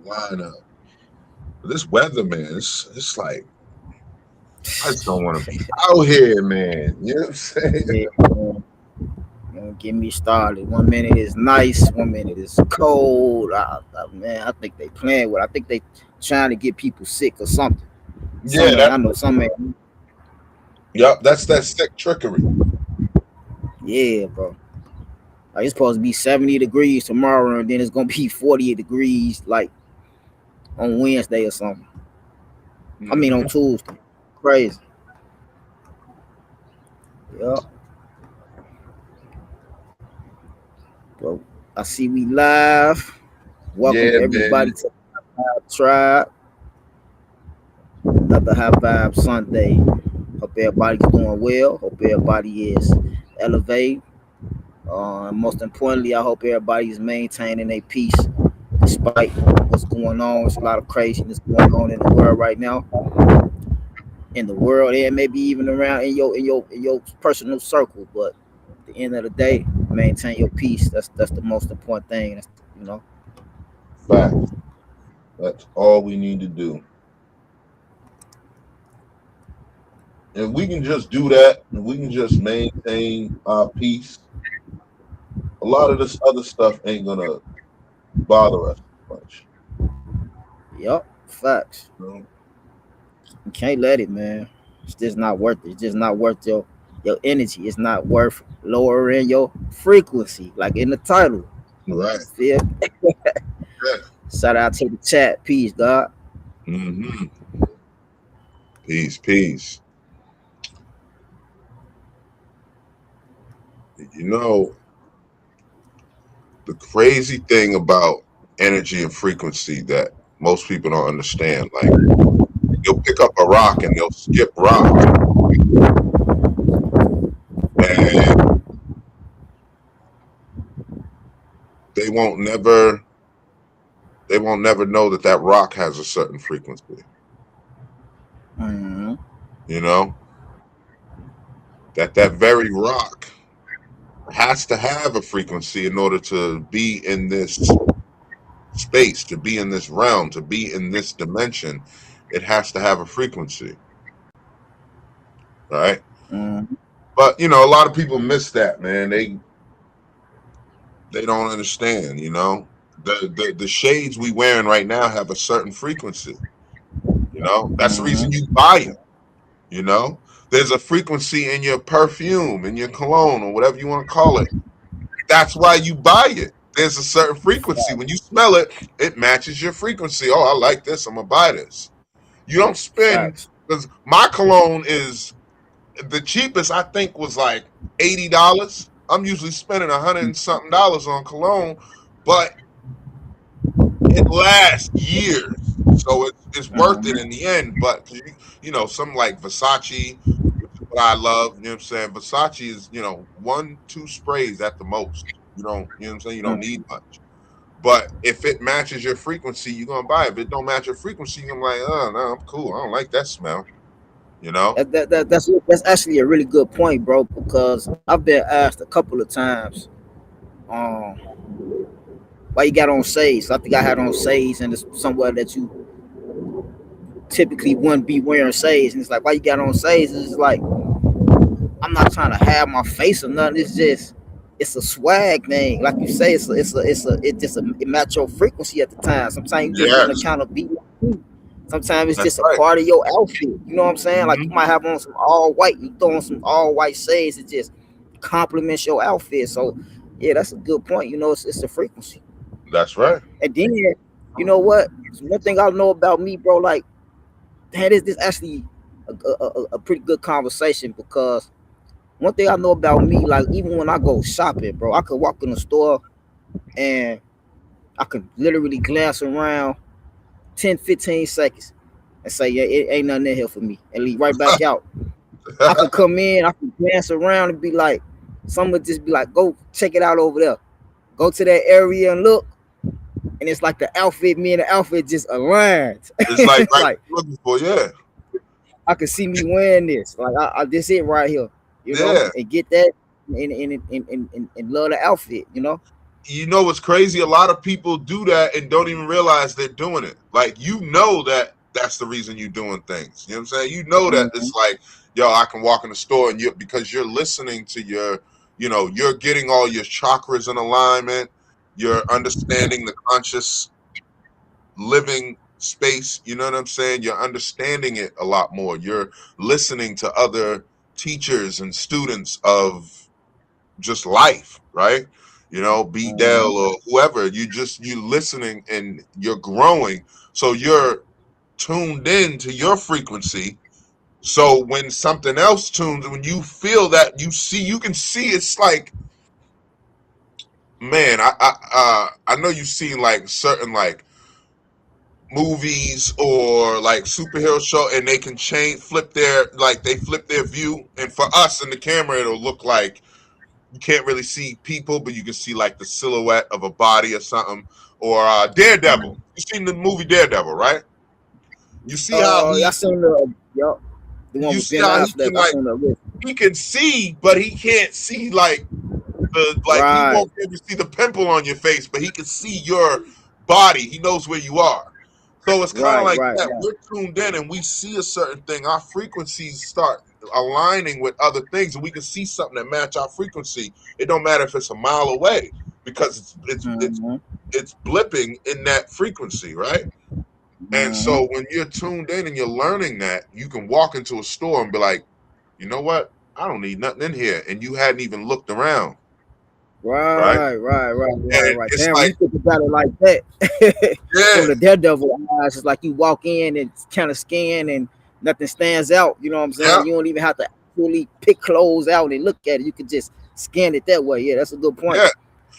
lineup. But this weather, man, it's like I just don't want to be out here, man. You know what I'm saying? Yeah, man. Don't get me started. 1 minute is nice, 1 minute is cold. Man, I think they playing with. I think they trying to get people sick or something. Yeah, Some I know some man. yep, that's that sick trickery. Yeah, bro. Like it's supposed to be 70 degrees tomorrow, and then it's gonna be 40 degrees like on Wednesday or something. I mean on Mm-hmm. Tuesday. Crazy. Yep. Bro, I see we live. Welcome Yeah, everybody man. to the Tribe. Another High Vibe Sunday. Hope everybody's doing well. Hope everybody is elevated. Most importantly, I hope everybody's maintaining a peace despite what's going on. There's a lot of craziness going on in the world right now. In the world, and maybe even around in your personal circle. But at the end of the day, maintain your peace. That's the most important thing. You know. Fact. That's all we need to do. If we can just do that, and we can just maintain our peace, a lot of this other stuff ain't gonna bother us much. Yup. Facts. You know? You can't let it, man. It's just not worth it. It's just not worth your energy. It's not worth lowering your frequency, like in the title. Right. Feel? Yeah. Shout out to the chat. Peace, God. Mm-hmm. Peace, peace. You know, the crazy thing about energy and frequency that most people don't understand, like you'll pick up a rock and they'll skip rocks, and they won't never they won't never know that that rock has a certain frequency. Mm-hmm. You know, that very rock has to have a frequency in order to be in this space, to be in this realm, to be in this dimension. It has to have a frequency, right? Mm-hmm. But you know, a lot of people miss that, man. They don't understand. You know, the shades we wearing right now have a certain frequency. You know, that's the reason you Mm-hmm. buy them. You know, there's a frequency in your perfume, in your cologne, or whatever you want to call it. That's why you buy it. There's a certain frequency. When you smell it, it matches your frequency. Oh, I like this. I'm gonna buy this. You don't spend Facts. because my cologne is the cheapest. I think was like $80. I'm usually spending 100 and something dollars on cologne, but it lasts years, so it's worth it in Mm-hmm. the end. But you know, some like Versace, which is what I love. You know what I'm saying? Versace is, you know, 1, 2 sprays at the most. You don't, you know what I'm saying? You don't need much. But if it matches your frequency, you're gonna buy it. If it don't match your frequency, you're like, oh no, I'm cool. I don't like that smell. You know? That's actually a really good point, bro. Because I've been asked a couple of times, um, why you got on shades. I think I had on shades, and it's somewhere that you typically wouldn't be wearing shades. And it's like, why you got on shades? And it's like, I'm not trying to have my face or nothing. It's just, it's a swag thing. Like you say, it match your frequency at the time. Sometimes you just want to Yes, kind of be like you. Sometimes it's that's just a right. part of your outfit. You know what I'm saying? Like you Hmm. might have on some all white, you throw on some all white shades. It just complements your outfit. So yeah, that's a good point. You know, it's the frequency. That's right. And then you know what? One thing I know about me, bro, like that is this actually a pretty good conversation because one thing I know about me, like even when I go shopping, bro, I could walk in the store and I could literally glance around 10, 15 seconds and say, yeah, it ain't nothing in here for me, and leave right back out. I could come in, I could glance around and be like, someone just be like, go check it out over there. Go to that area and look, and it's like the outfit, me and the outfit just aligned. It's like It's right like what you're looking for. Yeah, I could see me wearing this. Like this it right here, you know, yeah. and get that and love the outfit, you know. you know what's crazy? A lot of people do that and don't even realize they're doing it. Like, you know that that's the reason you're doing things. You know what I'm saying? You know that Mhm. it's like, yo, I can walk in the store and you, because you're listening to your, you know, you're getting all your chakras in alignment. You're understanding the conscious living space. You know what I'm saying? You're understanding it a lot more. You're listening to other teachers and students of just life, right? You know, B Dell Mhm. or whoever. You listening and you're growing. So you're tuned in to your frequency. So when something else tunes, when you feel that, you can see it's like, man, I know you've seen like certain like movies or like superhero show, and they can flip their, like they flip their view, and for us in the camera it'll look like you can't really see people, but you can see like the silhouette of a body or something. Or Daredevil. You seen the movie Daredevil, right? You see how I seen the yup, the one you with see Ben how he Affleck. can I like seen the list. he can see, but he can't see like he Right, won't be able to see the pimple on your face, but he can see your body. He knows where you are. So it's kind of right, like right, that. right. We're tuned in and we see a certain thing. Our frequencies start aligning with other things, and we can see something that match our frequency. It don't matter if it's a mile away, because Mhm. it's blipping in that frequency, right? And Mhm. so when you're tuned in and you're learning that, you can walk into a store and be like, you know what? I don't need nothing in here, and you hadn't even looked around, right? And Right. it's Damn, when like, you think about it like that, yeah, from the Daredevil eyes, it's like you walk in and kind of scan and nothing stands out. You know what I'm yeah, saying? You don't even have to really pick clothes out and look at it. You can just scan it that way. Yeah, that's a good point. yeah.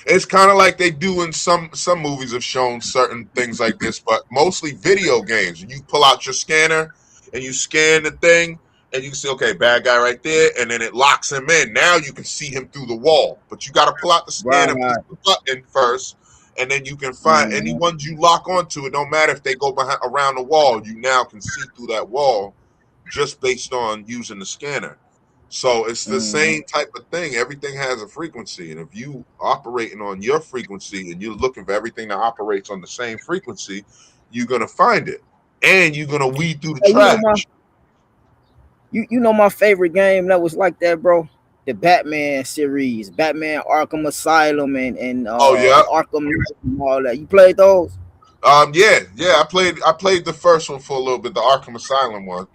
It's kind of like they do in some movies have shown certain things like this, but mostly video games. You pull out your scanner and you scan the thing, and you can see, okay, bad guy right there, and then it locks him in. Now you can see him through the wall, but you got to pull out the scanner and push Right. the button first, and then you can find any Mhm. ones you lock onto. It don't matter if they go behind around the wall. You now can see through that wall just based on using the scanner. So it's the Mhm. same type of thing. Everything has a frequency, and if you operating on your frequency and you're looking for everything that operates on the same frequency, you're gonna find it, and you're gonna weed through the Hey, trash. you know my favorite game that was like that, bro. The Batman series, Batman Arkham Asylum, and Oh yeah, Arkham Knight and all that. You played those? yeah. I played the first one for a little bit, the Arkham Asylum one.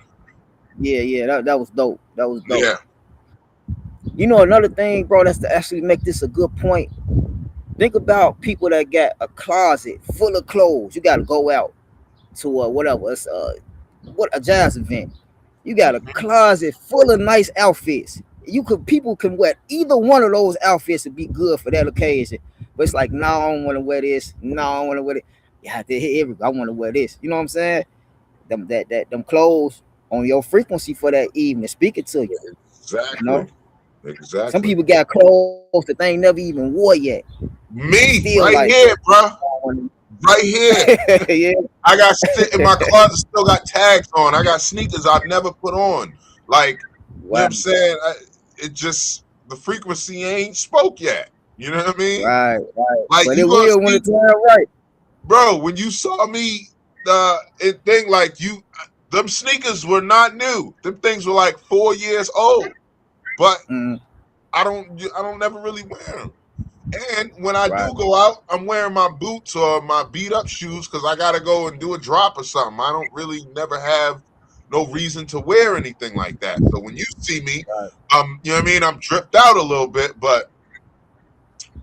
Yeah. That was dope. That was dope. Yeah, You know another thing, bro. That's to actually make this a good point. Think about people that got a closet full of clothes. You got to go out to whatever. It's what a jazz event. You got a hmm closet full of nice outfits. People can wear either one of those outfits to be good for that occasion. But it's like, no, I don't want to wear this. No, I don't want to wear it. Yeah, here we go. I want to wear this. You know what I'm saying? Them clothes on your frequency for that evening, speaking to you. You know, exactly, some exactly. people got clothes that they ain't never even wore yet, and Me still right like, here, bro, right here. yeah, I got shit in my closet, still got tags on. I got sneakers I've never put on. Like, you know what wow, I'm saying? It just, the frequency ain't spoke yet. You know what I mean? right. Like, But it you gonna will when see, it's right. bro, when you saw me, it thing like them sneakers were not new. Them things were like 4 years old, but Mm, I don't never really wear them. And when I right. do go out, I'm wearing my boots or my beat up shoes because I gotta go and do a drop or something. I don't really never have no reason to wear anything like that. So when you see me, Right. you know what I mean? I'm dripped out a little bit, but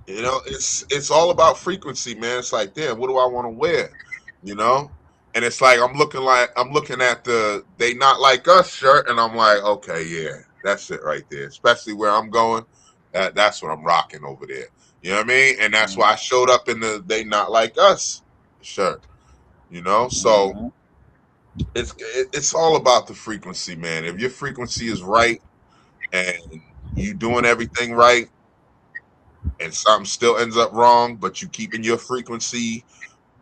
it's all about frequency, man. It's like, damn, what do I want to wear? You know? And it's like I'm looking at the "They Not Like Us" shirt, and I'm like, okay, yeah, that's it right there. Especially where I'm going, that's what I'm rocking over there. You know what I mean? And that's Mm, why I showed up in the "They Not Like Us" shirt. You know, so mhm, it's all about the frequency, man. If your frequency is right and you doing everything right, and something still ends up wrong, but you keeping your frequency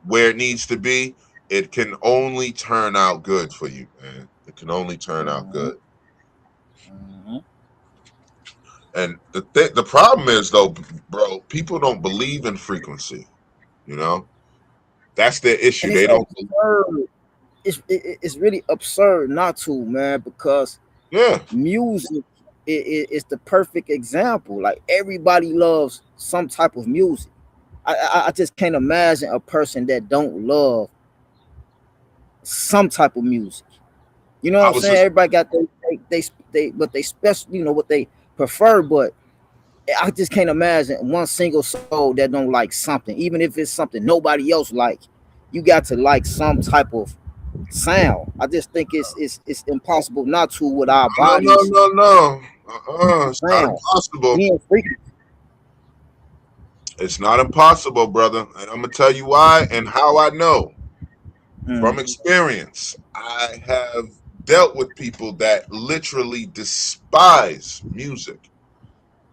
where it needs to be, it can only turn out good for you, man. It can only turn out mhm, good. mhm. And the problem is though, bro, people don't believe in frequency. You know, that's their issue. And They it's don't. absurd. It's really absurd not to, man, because Yeah, music is the perfect example. Like everybody loves some type of music. I just can't imagine a person that don't love some type of music. You know what I I'm was saying? just. Everybody got they but they special, you know, what they prefer, but I just can't imagine one single soul that don't like something, even if it's something nobody else like. You got to like some type of sound. I just think it's impossible not to with our No, no, bodies no, no. It's not sound impossible. being frequent. It's not impossible, brother. And I'm gonna tell you why and how I know from Mm. experience. I have dealt with people that literally despise music.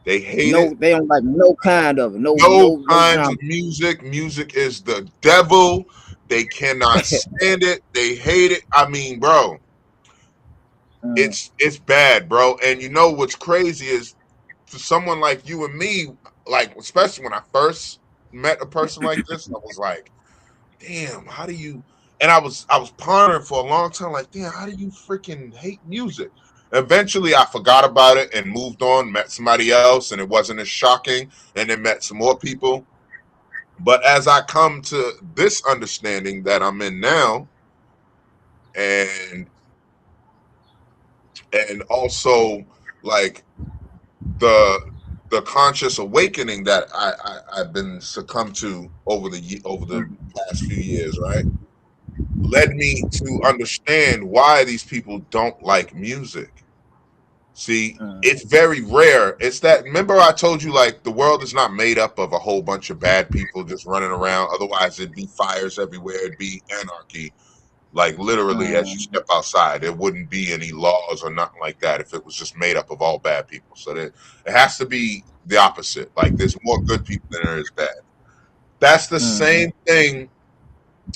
They hate it. No, they don't like no kind of it. No No kinds genre. of music. Music is the devil. They cannot stand it. They hate it. I mean, bro, Mm. it's bad, bro. And you know what's crazy is for someone like you and me, like especially when I first met a person like this, I was like, damn, how do you? And I was pondering for a long time, like, damn, how do you freaking hate music? Eventually, I forgot about it and moved on, met somebody else, and it wasn't as shocking. And then met some more people. But as I come to this understanding that I'm in now, and also like the conscious awakening that I've been succumbed to over the past few years, right, led me to understand why these people don't like music. See, Mm. it's very rare. It's that, remember I told you, like, the world is not made up of a whole bunch of bad people just running around. Otherwise, it'd be fires everywhere. It'd be anarchy. Like, literally, as you Mm. step outside, there wouldn't be any laws or nothing like that if it was just made up of all bad people. So that it has to be the opposite. Like, there's more good people than there is bad. That's the Mm. same thing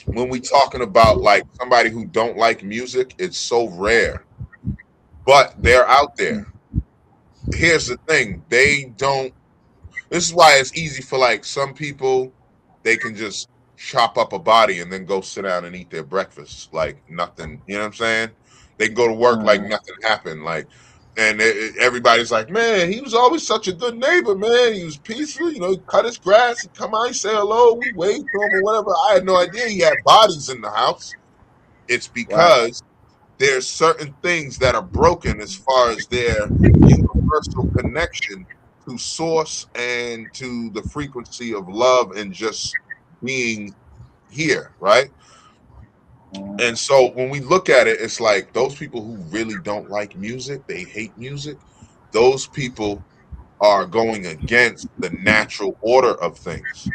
when we talking about like somebody who don't like music. It's so rare, but they're out there. Here's the thing: they don't. This is why it's easy for like some people. They can just chop up a body and then go sit down and eat their breakfast like nothing. You know what I'm saying? They can go to work like Mm. nothing happened. Like, and everybody's like, man, he was always such a good neighbor, man. He was peaceful. You know, he cut his grass, he'd come out, he'd say hello, we wave to him or whatever. I had no idea he had bodies in the house. It's Right. because there's certain things that are broken as far as their universal connection to source and to the frequency of love and just being here, right? Mm. And so when we look at it, it's like those people who really don't like music, they hate music, those people are going against the natural order of things,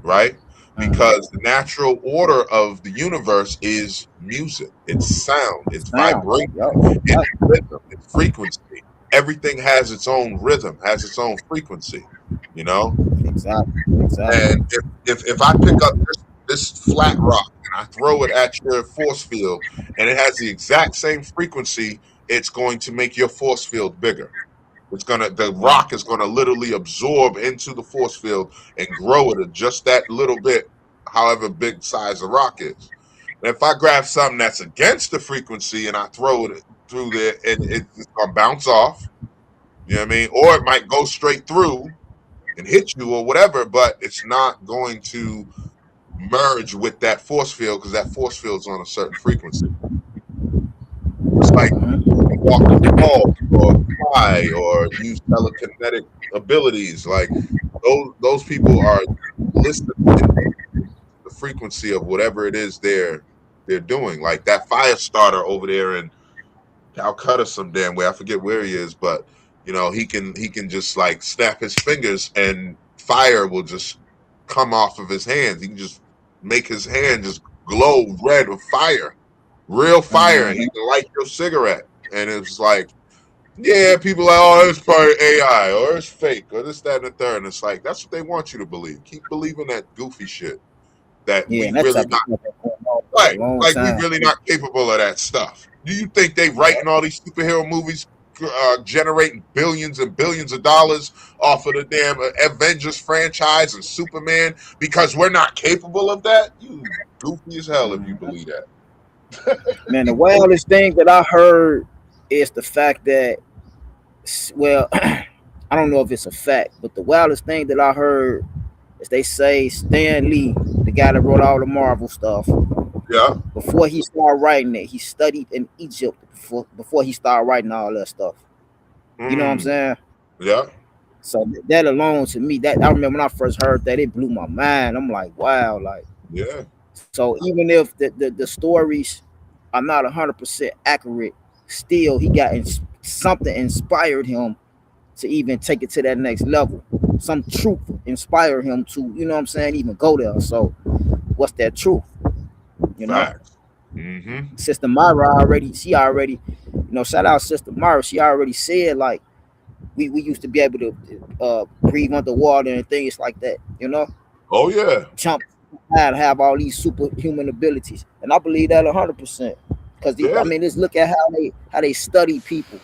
right? Mm. Because the natural order of the universe is music, it's sound, it's Sound. vibration, Yo. it's rhythm, it's frequency. Everything has its own rhythm, has its own frequency, you know? Exactly. Exactly. And if I pick up this flat rock and I throw it at your force field and it has the exact same frequency, it's going to make your force field bigger. The Yeah. rock is gonna literally absorb into the force field and grow it just that little bit, however big size the rock is. And if I grab something that's against the frequency and I throw it through there, and it's gonna bounce off, you know what I mean? Or it might go straight through and hit you or whatever, but it's not going to merge with that force field because that force field's on a certain frequency. It's like Mm. can walk the talk or fly or use telekinetic abilities. Like those people are listening to the frequency of whatever it is they're doing. Like that fire starter over there in Calcutta some damn way. I forget where he is, but you know, he can just like snap his fingers and fire will just come off of his hands. He can just make his hand just glow red with fire. Real fire. Mm. He can light your cigarette. And it's like, yeah, people are like, oh, it's probably AI or it's fake or this, that, and the third. And it's like, that's what they want you to believe. Keep believing that goofy shit that Yeah, we and that really type of not, stuff been going on for a right, long like we time. really not capable of that stuff. Do you think they writing all these superhero movies generating billions and billions of dollars off of the damn Avengers franchise and Superman because we're not capable of that? You goofy as hell if you believe that. Man, the wildest thing that I heard is the fact that, well, I don't know if it's a fact, but the wildest thing that I heard is they say Stan Lee, the guy that wrote all the Marvel stuff, Yeah. before he started writing it, he studied in Egypt before he started writing all that stuff. You know what I'm saying? Yeah. So that alone, to me, that I remember when I first heard that, it blew my mind. I'm like, wow, like, Yeah. so even if the stories are not 100% accurate, still he got something inspired him to even take it to that next level. Some truth inspired him to, you know what I'm saying, even go there. So what's that truth? You know, Facts. Mm-hmm. Sister Myra already, shout out Sister Myra. She already said, like, we used to be able to breathe underwater and things like that, you know, Oh yeah. jump high, have all these superhuman abilities, and I believe that 100%. Because Yeah. I mean, just look at how they study people,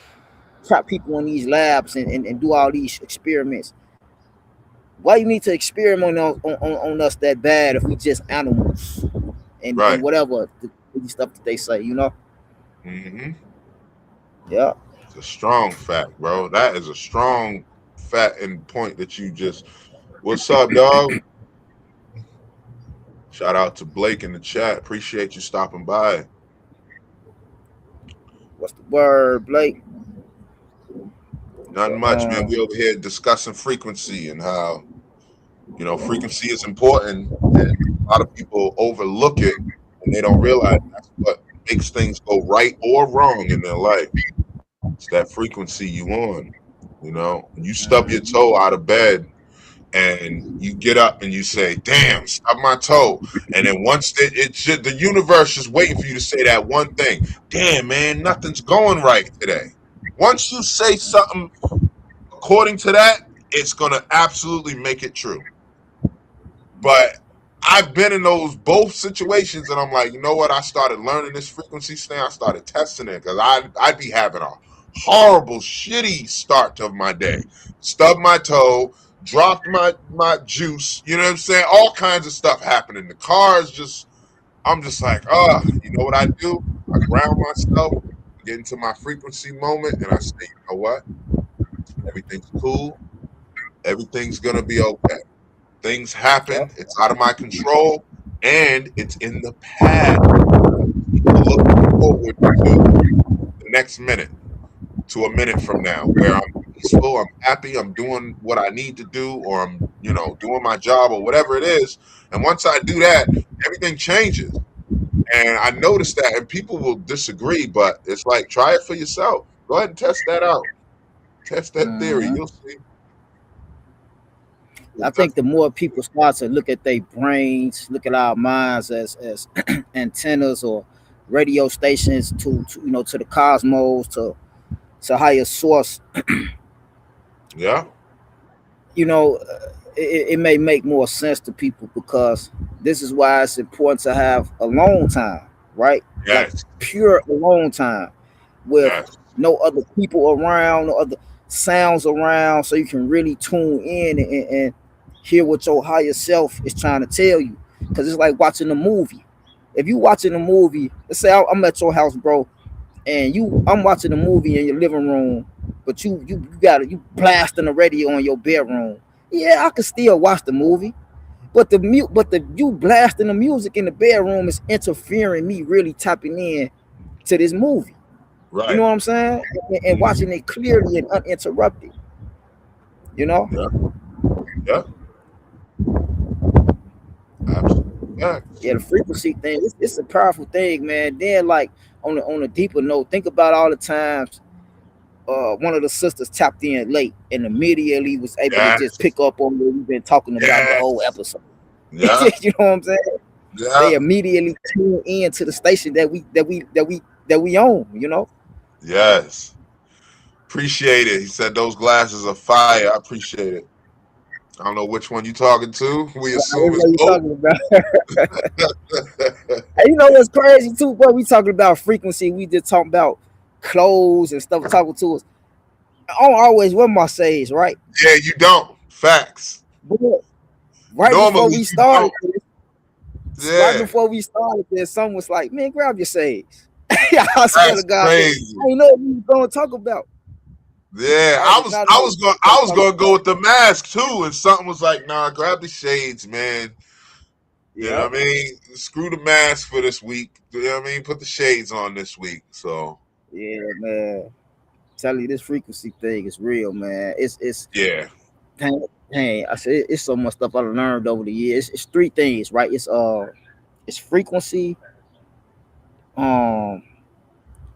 trap people in these labs and do all these experiments. Why you need to experiment on us that bad if we just animals and Right. whatever the stuff that they say, you know? Mm-hmm. Yeah. It's a strong fact, bro. That is a strong fact and point that you just. What's up, dog? Shout out to Blake in the chat. Appreciate you stopping by. What's the word, Blake? Nothing much, man. We over here discussing frequency and how, frequency is important, and a lot of people overlook it and they don't realize that's what makes things go right or wrong in their life. It's that frequency you on. When you stub your toe out of bed and you get up and you say, "Damn, stub my toe," and then once the universe is waiting for you to say that one thing. Damn, man, nothing's going right today. Once you say something according to that, it's gonna absolutely make it true. But I've been in those both situations, and I'm like, you know what? I started learning this frequency thing. I started testing it because I'd be having a horrible, shitty start of my day. Stubbed my toe, dropped my juice. You know what I'm saying? All kinds of stuff happening. The car is just. I'm just like, you know what I do? I ground myself, get into my frequency moment, and I say, you know what? Everything's cool. Everything's gonna be okay. Things happen. It's out of my control, and it's in the past. Look forward to the next minute, to a minute from now, where I'm peaceful, I'm happy, I'm doing what I need to do, or I'm, doing my job or whatever it is. And once I do that, everything changes. And I noticed that, and people will disagree, but it's like, try it for yourself. Go ahead and test that out. Test that theory. You'll see. I think the more people start to look at their brains, look at our minds as antennas or radio stations to the cosmos, to higher source, yeah, it may make more sense to people, because this is why it's important to have alone time, right? Yes. Like pure alone time with no other people around, no other sounds around, so you can really tune in and hear what your higher self is trying to tell you. Because it's like watching a movie. If you watching a movie, let's say I'm at your house, bro, and I'm watching a movie in your living room, but you blasting the radio in your bedroom. Yeah, I can still watch the movie, but you blasting the music in the bedroom is interfering me really tapping in to this movie. Right. You know what I'm saying? And watching it clearly and uninterrupted. Yeah. Absolutely. Yeah, the frequency thing, it's a powerful thing, man. Then, like, on a deeper note, think about all the times one of the sisters tapped in late and immediately was able to just pick up on what we've been talking about the whole episode. Yeah. You know what I'm saying? Yeah. They immediately tune in to the station that we own, Yes. Appreciate it. He said those glasses are fire. I appreciate it. I don't know which one you talking to. We assume it's both. Hey, you know what's crazy too, bro? We talking about frequency. We just talking about clothes and stuff talking to us. I don't always wear my shades, right? Yeah, you don't. Facts. But right before Normally we you started, don't. right Yeah, before we started, there someone was like, "Man, grab your shades." I swear to that's God, crazy. I didn't know what we were going to talk about. Yeah, I did not I know was what we going were I going to was talk going to go about. with the mask too, and something was like, nah, grab the shades, man. You know Yep. what I mean? Screw the mask for this week. You know what I mean? Put the shades on this week. So Yeah, man. Tell you this frequency thing is real, man. It's yeah, dang, I said it's so much stuff I learned over the years. It's three things, right? It's frequency, um,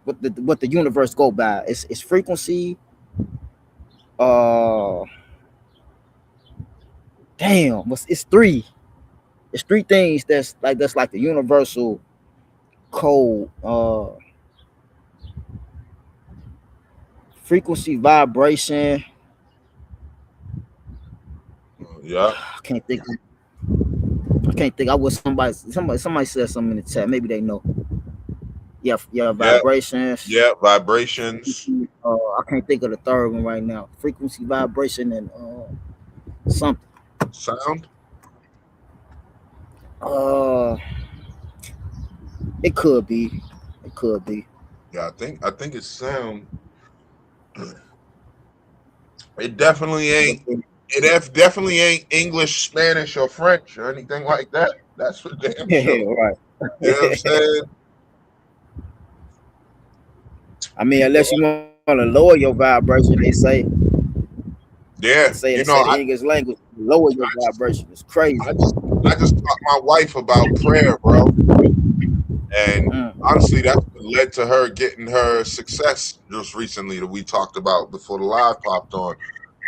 what the universe go by. It's frequency, uh, damn, it's three. It's three things that's like the universal code. Frequency, vibration. yeah, I can't think. I can't think. I was somebody said something in the chat. Maybe they know. Yeah, yeah, yeah, vibrations. yeah. Vibrations, Frequency, I can't think of the third one right now. Frequency, vibration, and something. sound. Uh, it could be. It could be. Yeah, I think it's sound. It definitely But ain't. Definitely ain't English, Spanish, or French or anything like that. That's for damn sure. yeah, right. You know what I'm saying? I mean, People, unless you want to lower your vibration, yeah, they you know, say the English language lower your I just, vibration. It's crazy. I just, I just taught my wife about prayer, bro, and Mm, honestly, that's what led to her getting her success just recently that we talked about before the live popped on.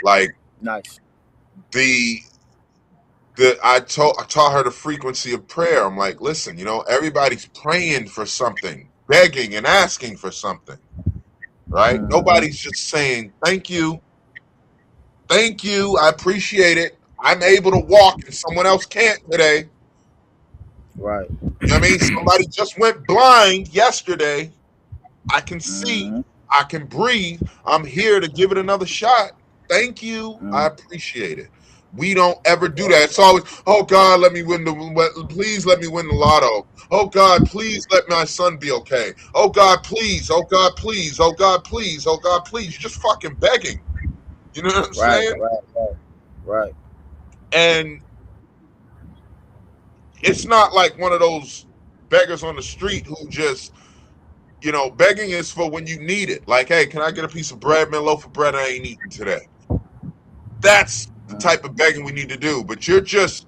Like nice. the I taught her the frequency of prayer. I'm like, listen, you know, everybody's praying for something, begging and asking for something, right? Mm-hmm. Nobody's just saying thank you, I appreciate it. I'm able to walk and someone else can't today. Right. You know what I mean? Somebody just went blind yesterday. I can see, Mm-hmm. I can breathe. I'm here to give it another shot. Thank you. I Mm-hmm. appreciate it. We don't ever do that. It's always, oh God, please let me win the lotto. Oh God, please let my son be okay. Oh God, please. Oh God, please. Oh God, please. Oh God, please. You're just fucking begging. You know what I'm Right. saying? Right. Right. Right. And it's not like one of those beggars on the street who just, you know, begging is for when you need it. Like, hey, can I get a piece of bread, man? Loaf of bread I ain't eating today. That's the Mm-hmm. type of begging we need to do. But you're just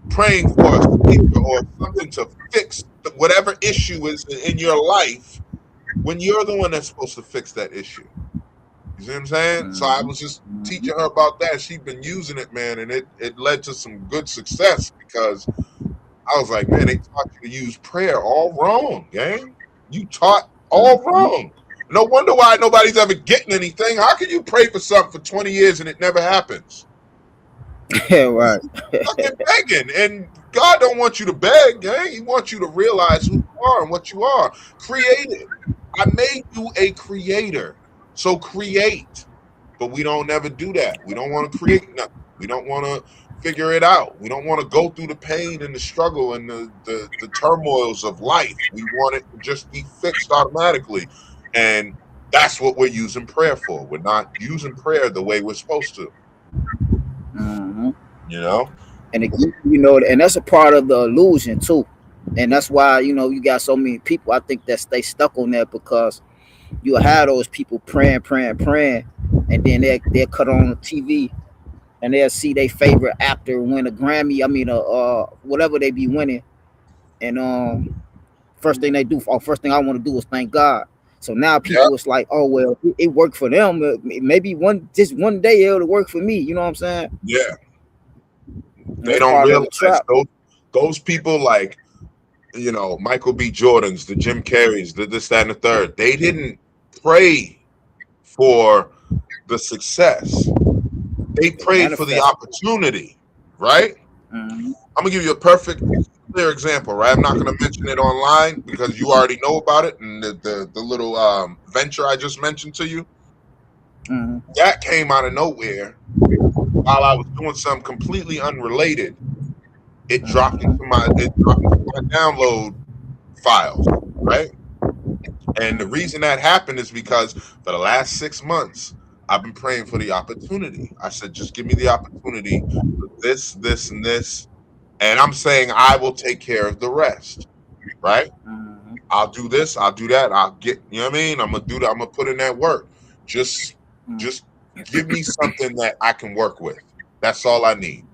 praying for a savior or something to fix whatever issue is in your life when you're the one that's supposed to fix that issue. You see what I'm saying? So I Mm-hmm. was just Mm-hmm. teaching her about that. She'd been using it, man, and it led to some good success because I was like, man, they taught you to use prayer all wrong, gang. You taught all Mm-hmm. wrong. No wonder why nobody's ever getting anything. How can you pray for something for 20 years and it never happens? Yeah. Right. Fucking begging. And God don't want you to beg, gang. He wants you to realize who you are and what you are. Created. I made you a creator. So create. But we don't never do that. We don't want to create nothing. We don't want to figure it out. We don't want to go through the pain and the struggle and the turmoils of life. We want it to just be fixed automatically. And that's what we're using prayer for. We're not using prayer the way we're supposed to, Mm-hmm. you know? And and that's a part of the illusion too. And that's why you got so many people. I think that stay stuck on that because you have those people praying, praying, praying, and then they'll cut on the TV and they'll see their favorite actor win a Grammy. I mean, whatever they be winning, and first thing I want to do is thank God. So now Yeah, people, it's like, oh well, it worked for them. Maybe just one day it'll work for me. You know what I'm saying? yeah. And They that's don't part of the realize trap. those people like, you know, Michael B. Jordans, the Jim Carreys, the this, that, and the third. They didn't pray for the success. They They prayed for the manifest. opportunity, right? Mm-hmm. I'm gonna give you a perfect clear example, right? I'm not gonna mention it online because you already know about it and the little venture I just mentioned to you. That came out of nowhere while I was doing something completely unrelated. It dropped into my download files, right? And the reason that happened is because for the last 6 months, I've been praying for the opportunity. I said, just give me the opportunity for this, this, and this. And I'm saying I will take care of the rest, right? I'll do this, I'll do that, I'll get, you know what I mean? I'm gonna do that, I'm gonna put in that work. Just give me something that I can work with. That's all I need.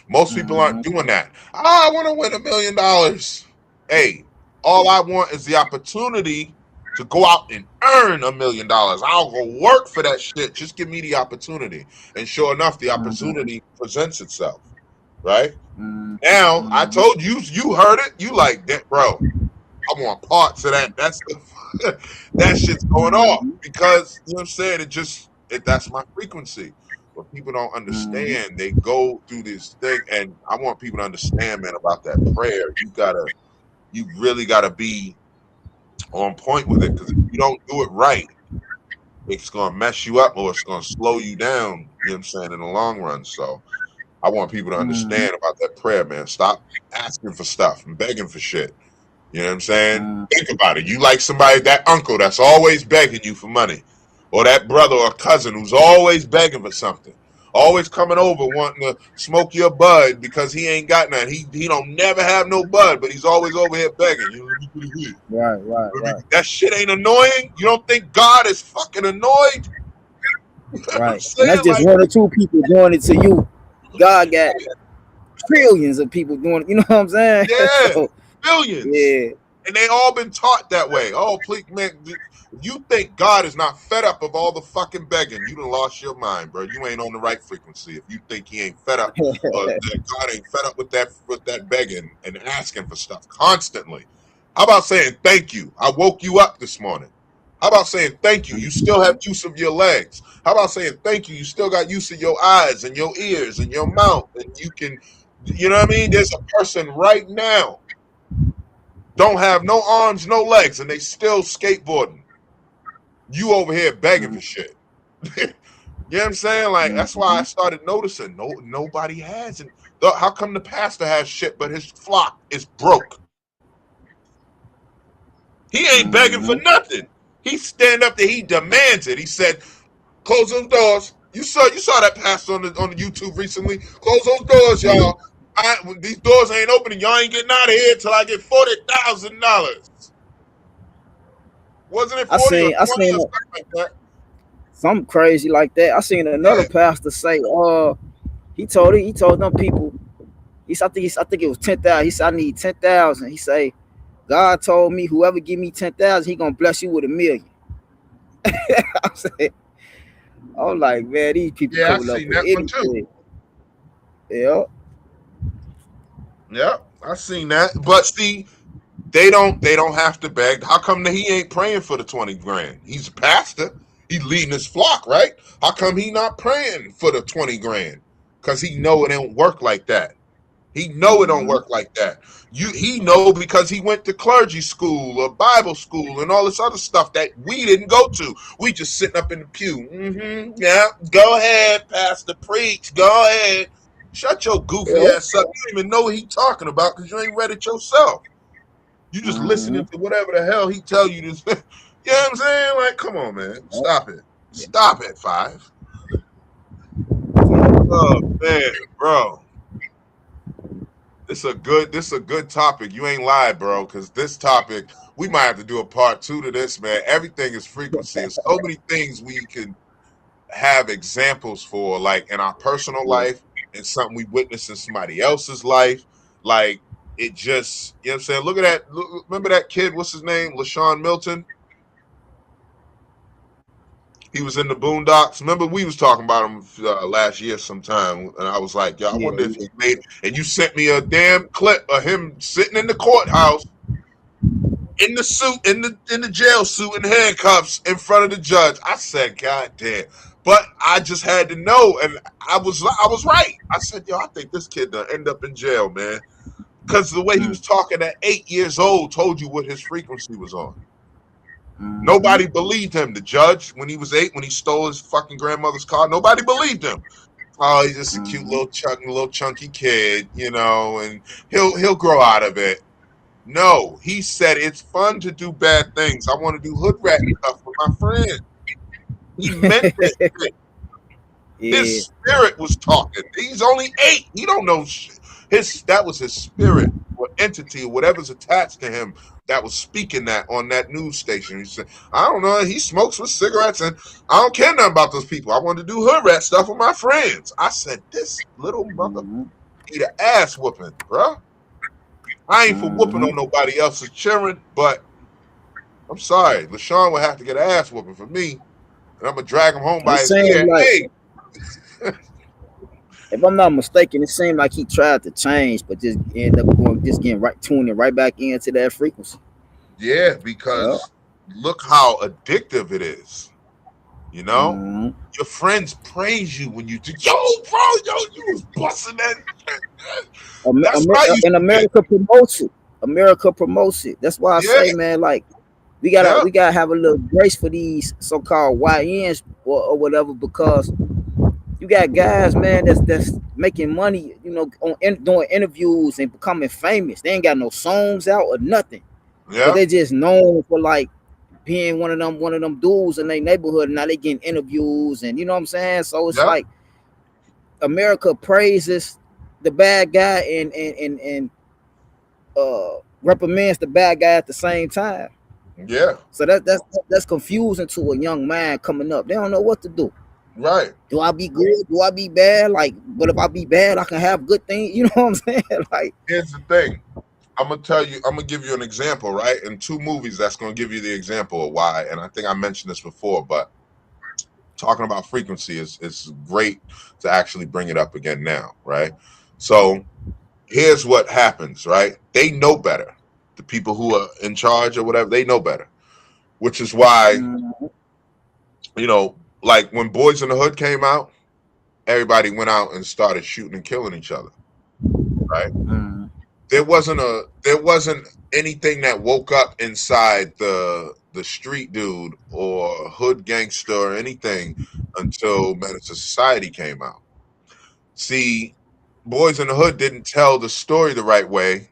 Most people aren't doing that. I want to win $1 million. Hey, all I want is the opportunity to go out and earn $1 million. I'll go work for that shit. Just give me the opportunity. And sure enough, the opportunity presents itself. Right? Now, I told you, you heard it. You like that, bro. I want parts of that. That's the, that shit's going off because you know what I'm saying. That's my frequency. But people don't understand. They go through this thing, and I want people to understand, man, about that prayer. You really gotta be on point with it because if you don't do it right, it's gonna mess you up or it's gonna slow you down. You know what I'm saying in the long run. So I want people to understand about that prayer, man. Stop asking for stuff and begging for shit. You know what I'm saying? Think about it. You like somebody, that uncle that's always begging you for money, or that brother or cousin who's always begging for something, always coming over wanting to smoke your bud because he ain't got none. He don't never have no bud, but he's always over here begging. Right. That shit ain't annoying. You don't think God is fucking annoyed? Right. And that's just one or two people doing it to you. God got trillions of people doing it. You know what I'm saying? Yeah. So, billions. Yeah. And they all been taught that way. Oh, please, man. You think God is not fed up of all the fucking begging? You done lost your mind, bro. You ain't on the right frequency. If you think he ain't fed up, that God ain't fed up with that begging and asking for stuff constantly. How about saying thank you? I woke you up this morning. How about saying thank you? You still have use of your legs. How about saying thank you? You still got use of your eyes and your ears and your mouth, and you can, you know what I mean? There's a person right now don't have no arms, no legs, and they still skateboarding. You over here begging for shit. You know what I'm saying? Like that's why I started noticing nobody has it. How come the pastor has shit, but his flock is broke? He ain't begging for nothing. He stand up there, he demands it. He said, "Close those doors." You saw that pastor on the YouTube recently. Close those doors, y'all. These doors ain't opening. Y'all ain't getting out of here till I get $40,000. Wasn't it 40 or 20 or something like that? Something crazy like that. I seen another pastor say, he told them people, I think it was 10,000. He said, I need 10,000. He say, God told me whoever give me 10,000, he gonna bless you with $1 million. I'm like, man, these people coming up with anything. Yeah. Yeah, I seen that. But see, they don't have to beg. How come he ain't praying for the 20 grand? He's a pastor. He's leading his flock, right? How come he not praying for the 20 grand? Because he know it don't work like that. He know it don't work like that. He know because he went to clergy school or Bible school and all this other stuff that we didn't go to. We just sitting up in the pew. Yeah, go ahead, pastor, preach. Go ahead. Shut your goofy ass up. You don't even know what he talking about because you ain't read it yourself. You just listening to whatever the hell he tell you to. You know what I'm saying? Like, come on, man. Stop it. Stop it, Five. Oh, man, bro. This is a good topic. You ain't lied, bro, because this topic, we might have to do a part 2 to this, man. Everything is frequency. There's so many things we can have examples for, like in our personal life and something we witnessed in somebody else's life. Like, it just, you know what I'm saying? Look at that. Remember that kid? What's his name? LaShawn Milton. He was in the Boondocks. Remember, we was talking about him last year sometime, and I was like, "Yo, I wonder if he made." And you sent me a damn clip of him sitting in the courthouse, in the suit, in the jail suit, and handcuffs, in front of the judge. I said, "God damn!" But I just had to know, and I was right. I said, "Yo, I think this kid done end up in jail, man," because the way he was talking at 8 years old told you what his frequency was on. Nobody believed him. The judge, when he was 8, when he stole his fucking grandmother's car, nobody believed him. Oh, he's just a cute little chunky kid, you know, and he'll grow out of it. No, he said it's fun to do bad things. I want to do hood rat stuff with my friends. He meant it. Yeah. His spirit was talking. He's only 8. He don't know shit. That was his spirit or entity or whatever's attached to him that was speaking that on that news station. He said, I don't know. He smokes with cigarettes and I don't care nothing about those people. I want to do hood rat stuff with my friends. I said, this little mother need an ass whooping, bro. I ain't for whooping on nobody else's children, but I'm sorry. LaShawn will have to get an ass whooping for me. And I'm going to drag him home by his hair. Like, hey. If I'm not mistaken, it seemed like he tried to change, but just ended up tuning right back into that frequency. Yeah, because look how addictive it is. You know, your friends praise you when you do. Yo, bro, you was busting that. America promotes it. America promotes it. That's why I say, man, like we gotta have a little grace for these so-called YNs or whatever, because you got guys, man, that's making money, you know, doing interviews and becoming famous. They ain't got no songs out or nothing. Yeah. But they just known for like being one of them dudes in their neighborhood. And now they getting interviews, and you know what I'm saying. So it's like America praises the bad guy and reprimands the bad guy at the same time. Yeah. So that's confusing to a young man coming up. They don't know what to do. Right. Do I be good? Do I be bad? Like, but if I be bad, I can have good things. You know what I'm saying? Like, here's the thing. I'm gonna give you an example, right? In 2 movies, that's gonna give you the example of why. And I think I mentioned this before, but talking about frequency is great to actually bring it up again now, right? So here's what happens, right? They know better. The people who are in charge or whatever, they know better. Which is why, you know, like when Boys in the Hood came out, everybody went out and started shooting and killing each other, right? There wasn't anything that woke up inside the street dude or hood gangster or anything until Menace to Society came out. See, Boys in the Hood didn't tell the story the right way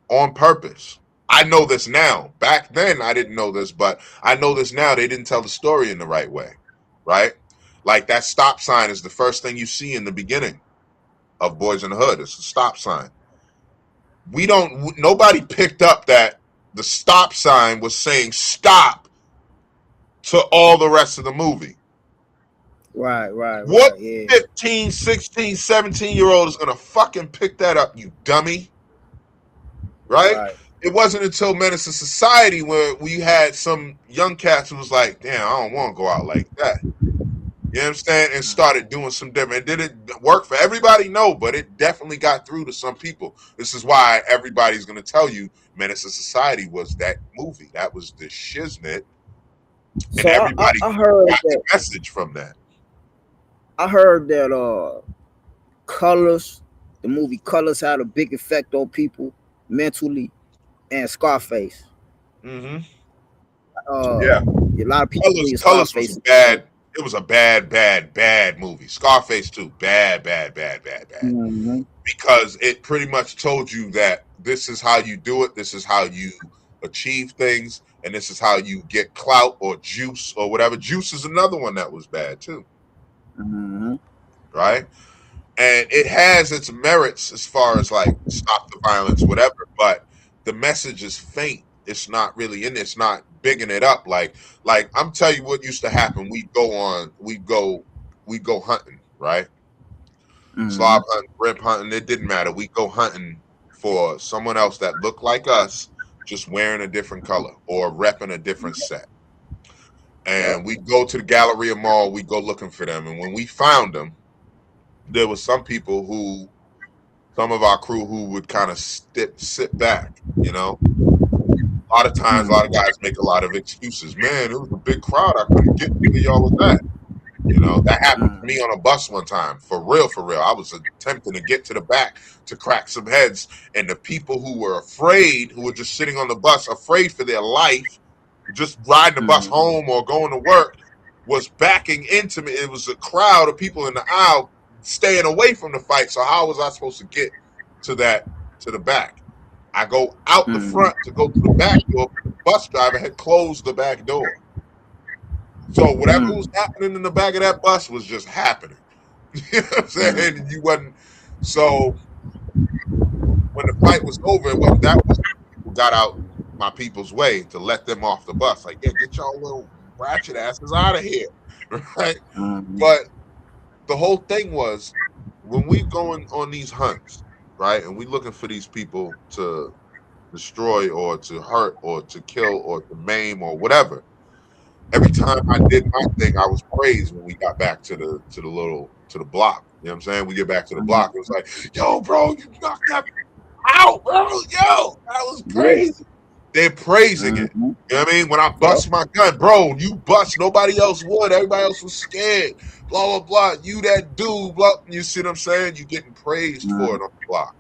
on purpose. I know this now. Back then, I didn't know this, but I know this now. They didn't tell the story in the right way. Right? Like that stop sign is the first thing you see in the beginning of Boys in the Hood. It's a stop sign. Nobody picked up that the stop sign was saying stop to all the rest of the movie. Right. What 15, 16, 17-year-old is going to fucking pick that up, you dummy? Right? It wasn't until Menace to Society where we had some young cats who was like, damn, I don't want to go out like that. You know what I'm saying? And started doing some different. Did it work for everybody? No, but it definitely got through to some people. This is why everybody's going to tell you Menace to Society was that movie. That was the shiznit. And so everybody I heard got the message from that. I heard that Colors, the movie Colors, had a big effect on people mentally, and Scarface. Yeah. A lot of people. Colors was bad. It was a bad movie. Scarface too. Bad. Because it pretty much told you that this is how you do it. This is how you achieve things. And this is how you get clout or juice or whatever. Juice is another one that was bad too. Right? And it has its merits as far as like stop the violence, whatever. But the message is faint. It's not really in it. It's not bigging it up. Like I'm telling you what used to happen. We'd go hunting, right? Slob hunting, rip hunting. It didn't matter. We'd go hunting for someone else that looked like us, just wearing a different color or repping a different set. And we'd go to the Galleria Mall. We'd go looking for them. And when we found them, there was some of our crew who would kind of sit back, you know. A lot of times, a lot of guys make a lot of excuses. Man, it was a big crowd. I couldn't get where y'all was at. You know, that happened to me on a bus one time. For real. I was attempting to get to the back to crack some heads. And the people who were afraid, who were just sitting on the bus, afraid for their life, just riding the bus home or going to work, was backing into me. It was a crowd of people in the aisle staying away from the fight. So how was I supposed to get to the back? I go out the front to go to the back door, but the bus driver had closed the back door. So whatever was happening in the back of that bus was just happening. You know what I'm saying? And you wasn't. So when the fight was over, people got out my people's way to let them off the bus. Like, yeah, get y'all little ratchet asses out of here, right? But the whole thing was, when we going on these hunts, right, and we looking for these people to destroy or to hurt or to kill or to maim or whatever, every time I did my thing, I was praised when we got back to the block. You know what I'm saying? We get back to the block. It was like, yo, bro, you knocked that out, bro. Yo, that was crazy. They're praising it. You know what I mean? When I bust my gun, bro, you bust. Nobody else would. Everybody else was scared. Blah, blah, blah. You that dude. Blah. You see what I'm saying? You're getting praised for it on the block.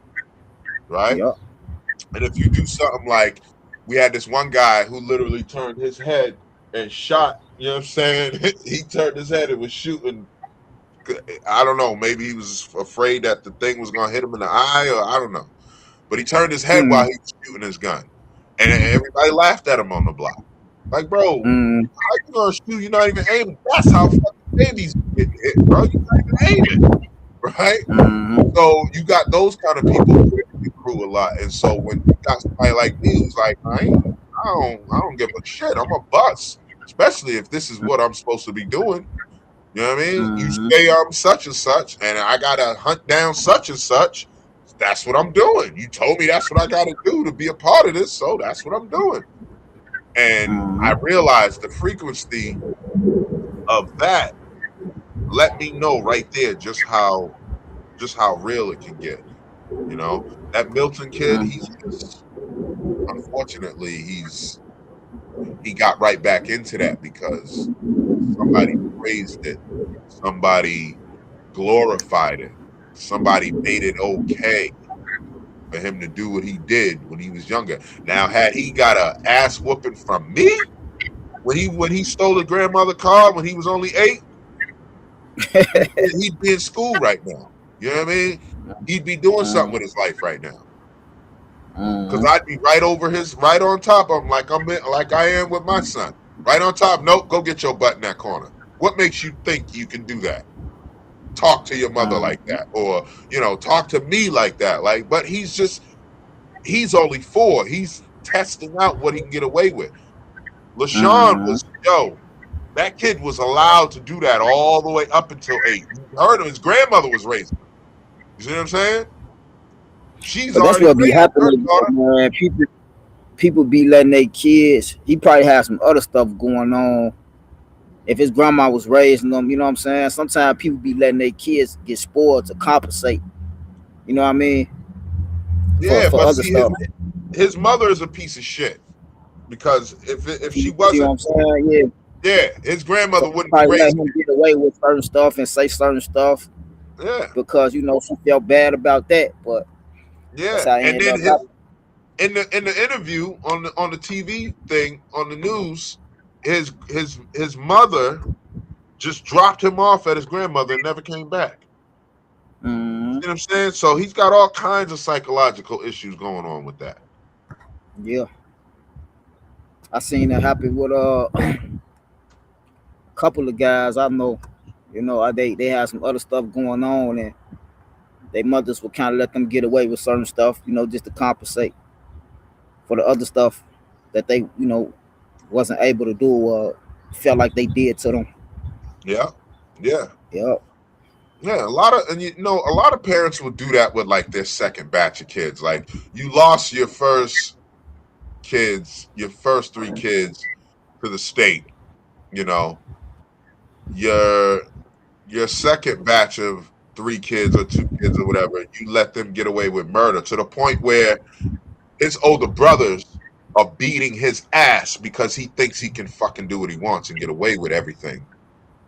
Right? Yep. And if you do something like, we had this one guy who literally turned his head and shot, you know what I'm saying? He turned his head and was shooting. I don't know. Maybe he was afraid that the thing was going to hit him in the eye, or I don't know. But he turned his head while he was shooting his gun. And everybody laughed at him on the block. Like, bro, how you going to shoot? You're not even aiming. That's how fucking babies get hit, bro. You're not even aiming. Right? So you got those kind of people who get through a lot. And so when you got somebody like me who's like, I don't give a shit. I'm a bust. Especially if this is what I'm supposed to be doing. You know what I mean? You say I'm such and such, and I gotta hunt down such and such. That's what I'm doing. You told me that's what I gotta do to be a part of this, so that's what I'm doing. And I realized the frequency of that let me know right there just how real it can get. You know, that Milton kid, unfortunately, he got right back into that because somebody praised it, somebody glorified it, somebody made it okay for him to do what he did when he was younger. Now, had he got an ass whooping from me when he stole his grandmother's car when he was only 8, he'd be in school right now. You know what I mean? He'd be doing something with his life right now. Because I'd be right on top of him, like I am with my son. Right on top. Nope, go get your butt in that corner. What makes you think you can do that? Talk to your mother like that, or talk to me like that. Like, but he's only 4. He's testing out what he can get away with. LaShawn was that kid was allowed to do that all the way up until 8. You heard him. His grandmother was raising him. You see what I'm saying? But that's what be happening, man. People be letting their kids. He probably has some other stuff going on. If his grandma was raising them, you know what I'm saying? Sometimes people be letting their kids get spoiled to compensate. You know what I mean? Yeah, for other stuff. His mother is a piece of shit. Because if she wasn't, you know what I'm saying? Yeah, his grandmother wouldn't probably let him get away with certain stuff and say certain stuff. Yeah, because she felt bad about that. But yeah, and then in the interview on the TV thing on the news, his mother just dropped him off at his grandmother and never came back. You know what I'm saying? So he's got all kinds of psychological issues going on with that. Yeah, I seen that happen with a couple of guys I know. They had some other stuff going on, and their mothers would kind of let them get away with certain stuff, just to compensate for the other stuff that they, wasn't able to do or felt like they did to them. Yeah. Yeah, a lot of parents will do that with like their second batch of kids. Like, you lost your first 3 kids to the state. Your second batch of 3 kids or 2 kids or whatever, you let them get away with murder to the point where his older brothers are beating his ass because he thinks he can fucking do what he wants and get away with everything.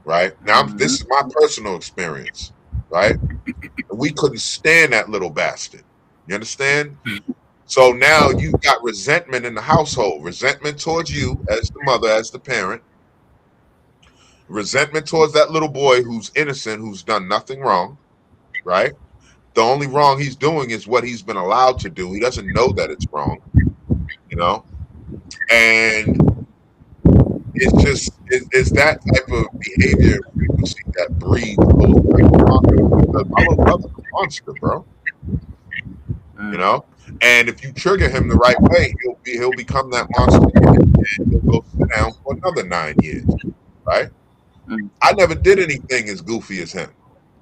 Right? Now, this is my personal experience. Right? We couldn't stand that little bastard. You understand? So now you've got resentment in the household, resentment towards you as the mother, as the parent, resentment towards that little boy who's innocent, who's done nothing wrong, right? The only wrong he's doing is what he's been allowed to do. He doesn't know that it's wrong, you know? And it's just, it's that type of behavior frequency that breeds those type of monsters. Because my little brother's a monster, bro. You know? And if you trigger him the right way, he'll become that monster and he'll go sit down for another 9 years, right? I never did anything as goofy as him.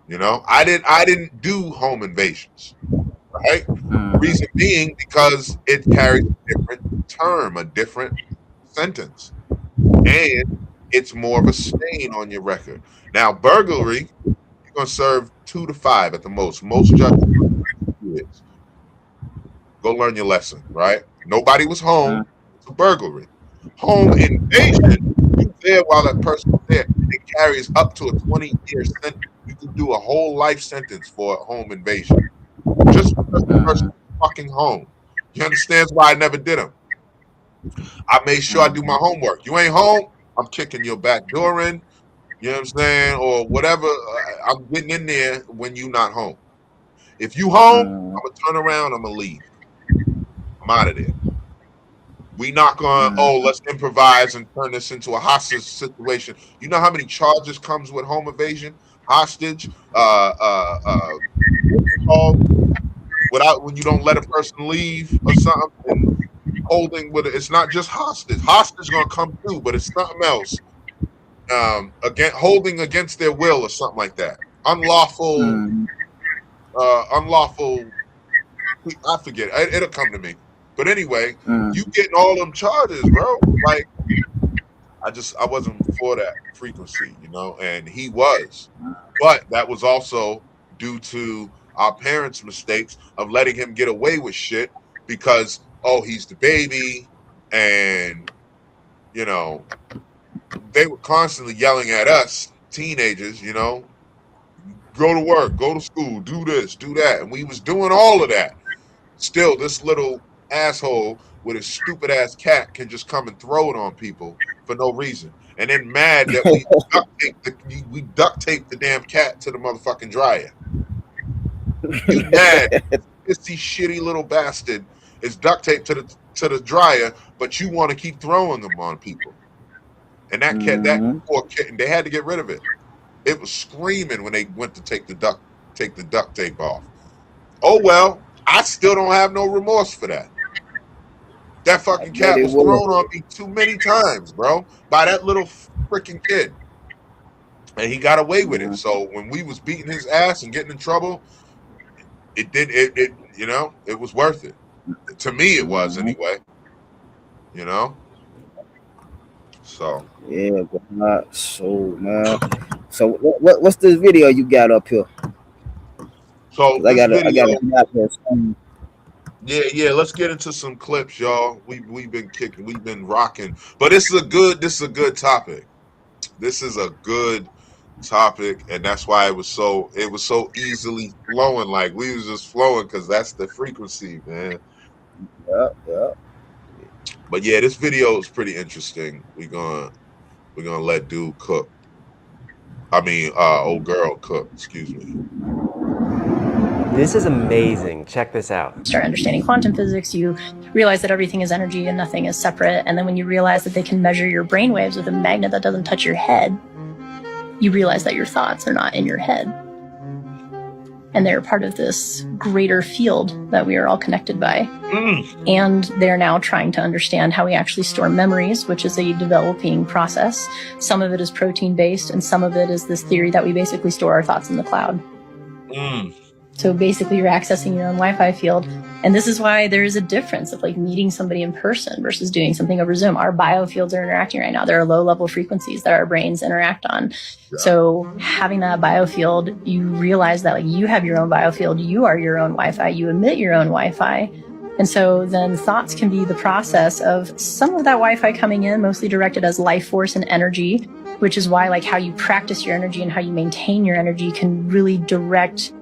You know, I didn't do home invasions, right? Reason being because it carries a different term, a different sentence, and it's more of a stain on your record. Now, burglary, you're gonna serve 2 to 5 at the most. Most judges years. Go learn your lesson, right? Nobody was home. It's a burglary. Home invasion, you're there while that person's there. It carries up to a 20-year sentence. You can do a whole life sentence for a home invasion. Just because the person's fucking home. You understand why I never did them? I made sure I do my homework. You ain't home, I'm kicking your back door in, you know what I'm saying? Or whatever. I'm getting in there when you not home. If you home, I'm going to turn around, I'm going to leave. I'm out of there. We not going to, let's improvise and turn this into a hostage situation. You know how many charges comes with home invasion? Hostage, without when you don't let a person leave or something, and holding with it. It's not just hostage. Hostage gonna come through, but it's something else. Again, holding against their will or something like that. Unlawful. I forget. It'll come to me. But anyway, you getting all them charges, bro. Like, I wasn't for that frequency, you know, and he was. But that was also due to our parents' mistakes of letting him get away with shit because, he's the baby, and, you know, they were constantly yelling at us, teenagers, you know, go to work, go to school, do this, do that. And we was doing all of that. Still, this little asshole with his stupid ass cat can just come and throw it on people for no reason. And then mad that we duct tape the damn cat to the motherfucking dryer. You mad? This shitty little bastard is duct taped to the dryer, but you want to keep throwing them on people. And that cat, that poor kitten, they had to get rid of it. It was screaming when they went to take the duct tape off. Oh well, I still don't have no remorse for that. That fucking cat was thrown on me too many times, bro, by that little freaking kid. And he got away with it. So when we was beating his ass and getting in trouble, it you know, it was worth it. To me it was anyway. You know? So yeah, but so what's this video you got up here? So I got Yeah, let's get into some clips, y'all. We've been kicking, we've been rocking. But this is a good topic. This is a good topic, and that's why it was so easily flowing. Like we was just flowing because that's the frequency, man. Yeah. But yeah, this video is pretty interesting. We're gonna let dude cook. I mean, old girl cook, excuse me. This is amazing. Check this out. Start understanding quantum physics, you realize that everything is energy and nothing is separate. And then when you realize that they can measure your brainwaves with a magnet that doesn't touch your head, you realize that your thoughts are not in your head. And they're part of this greater field that we are all connected by. And they're now trying to understand how we actually store memories, which is a developing process. Some of it is protein-based, and some of it is this theory that we basically store our thoughts in the cloud. So basically you're accessing your own Wi-Fi field. And this is why there is a difference of like meeting somebody in person versus doing something over Zoom. Our biofields are interacting right now. There are low level frequencies that our brains interact on. Yeah. So having that biofield, you realize that like you have your own biofield, you are your own Wi-Fi, you emit your own Wi-Fi. And so then thoughts can be the process of some of that Wi-Fi coming in, mostly directed as life force and energy, which is why like how you practice your energy and how you maintain your energy can really direct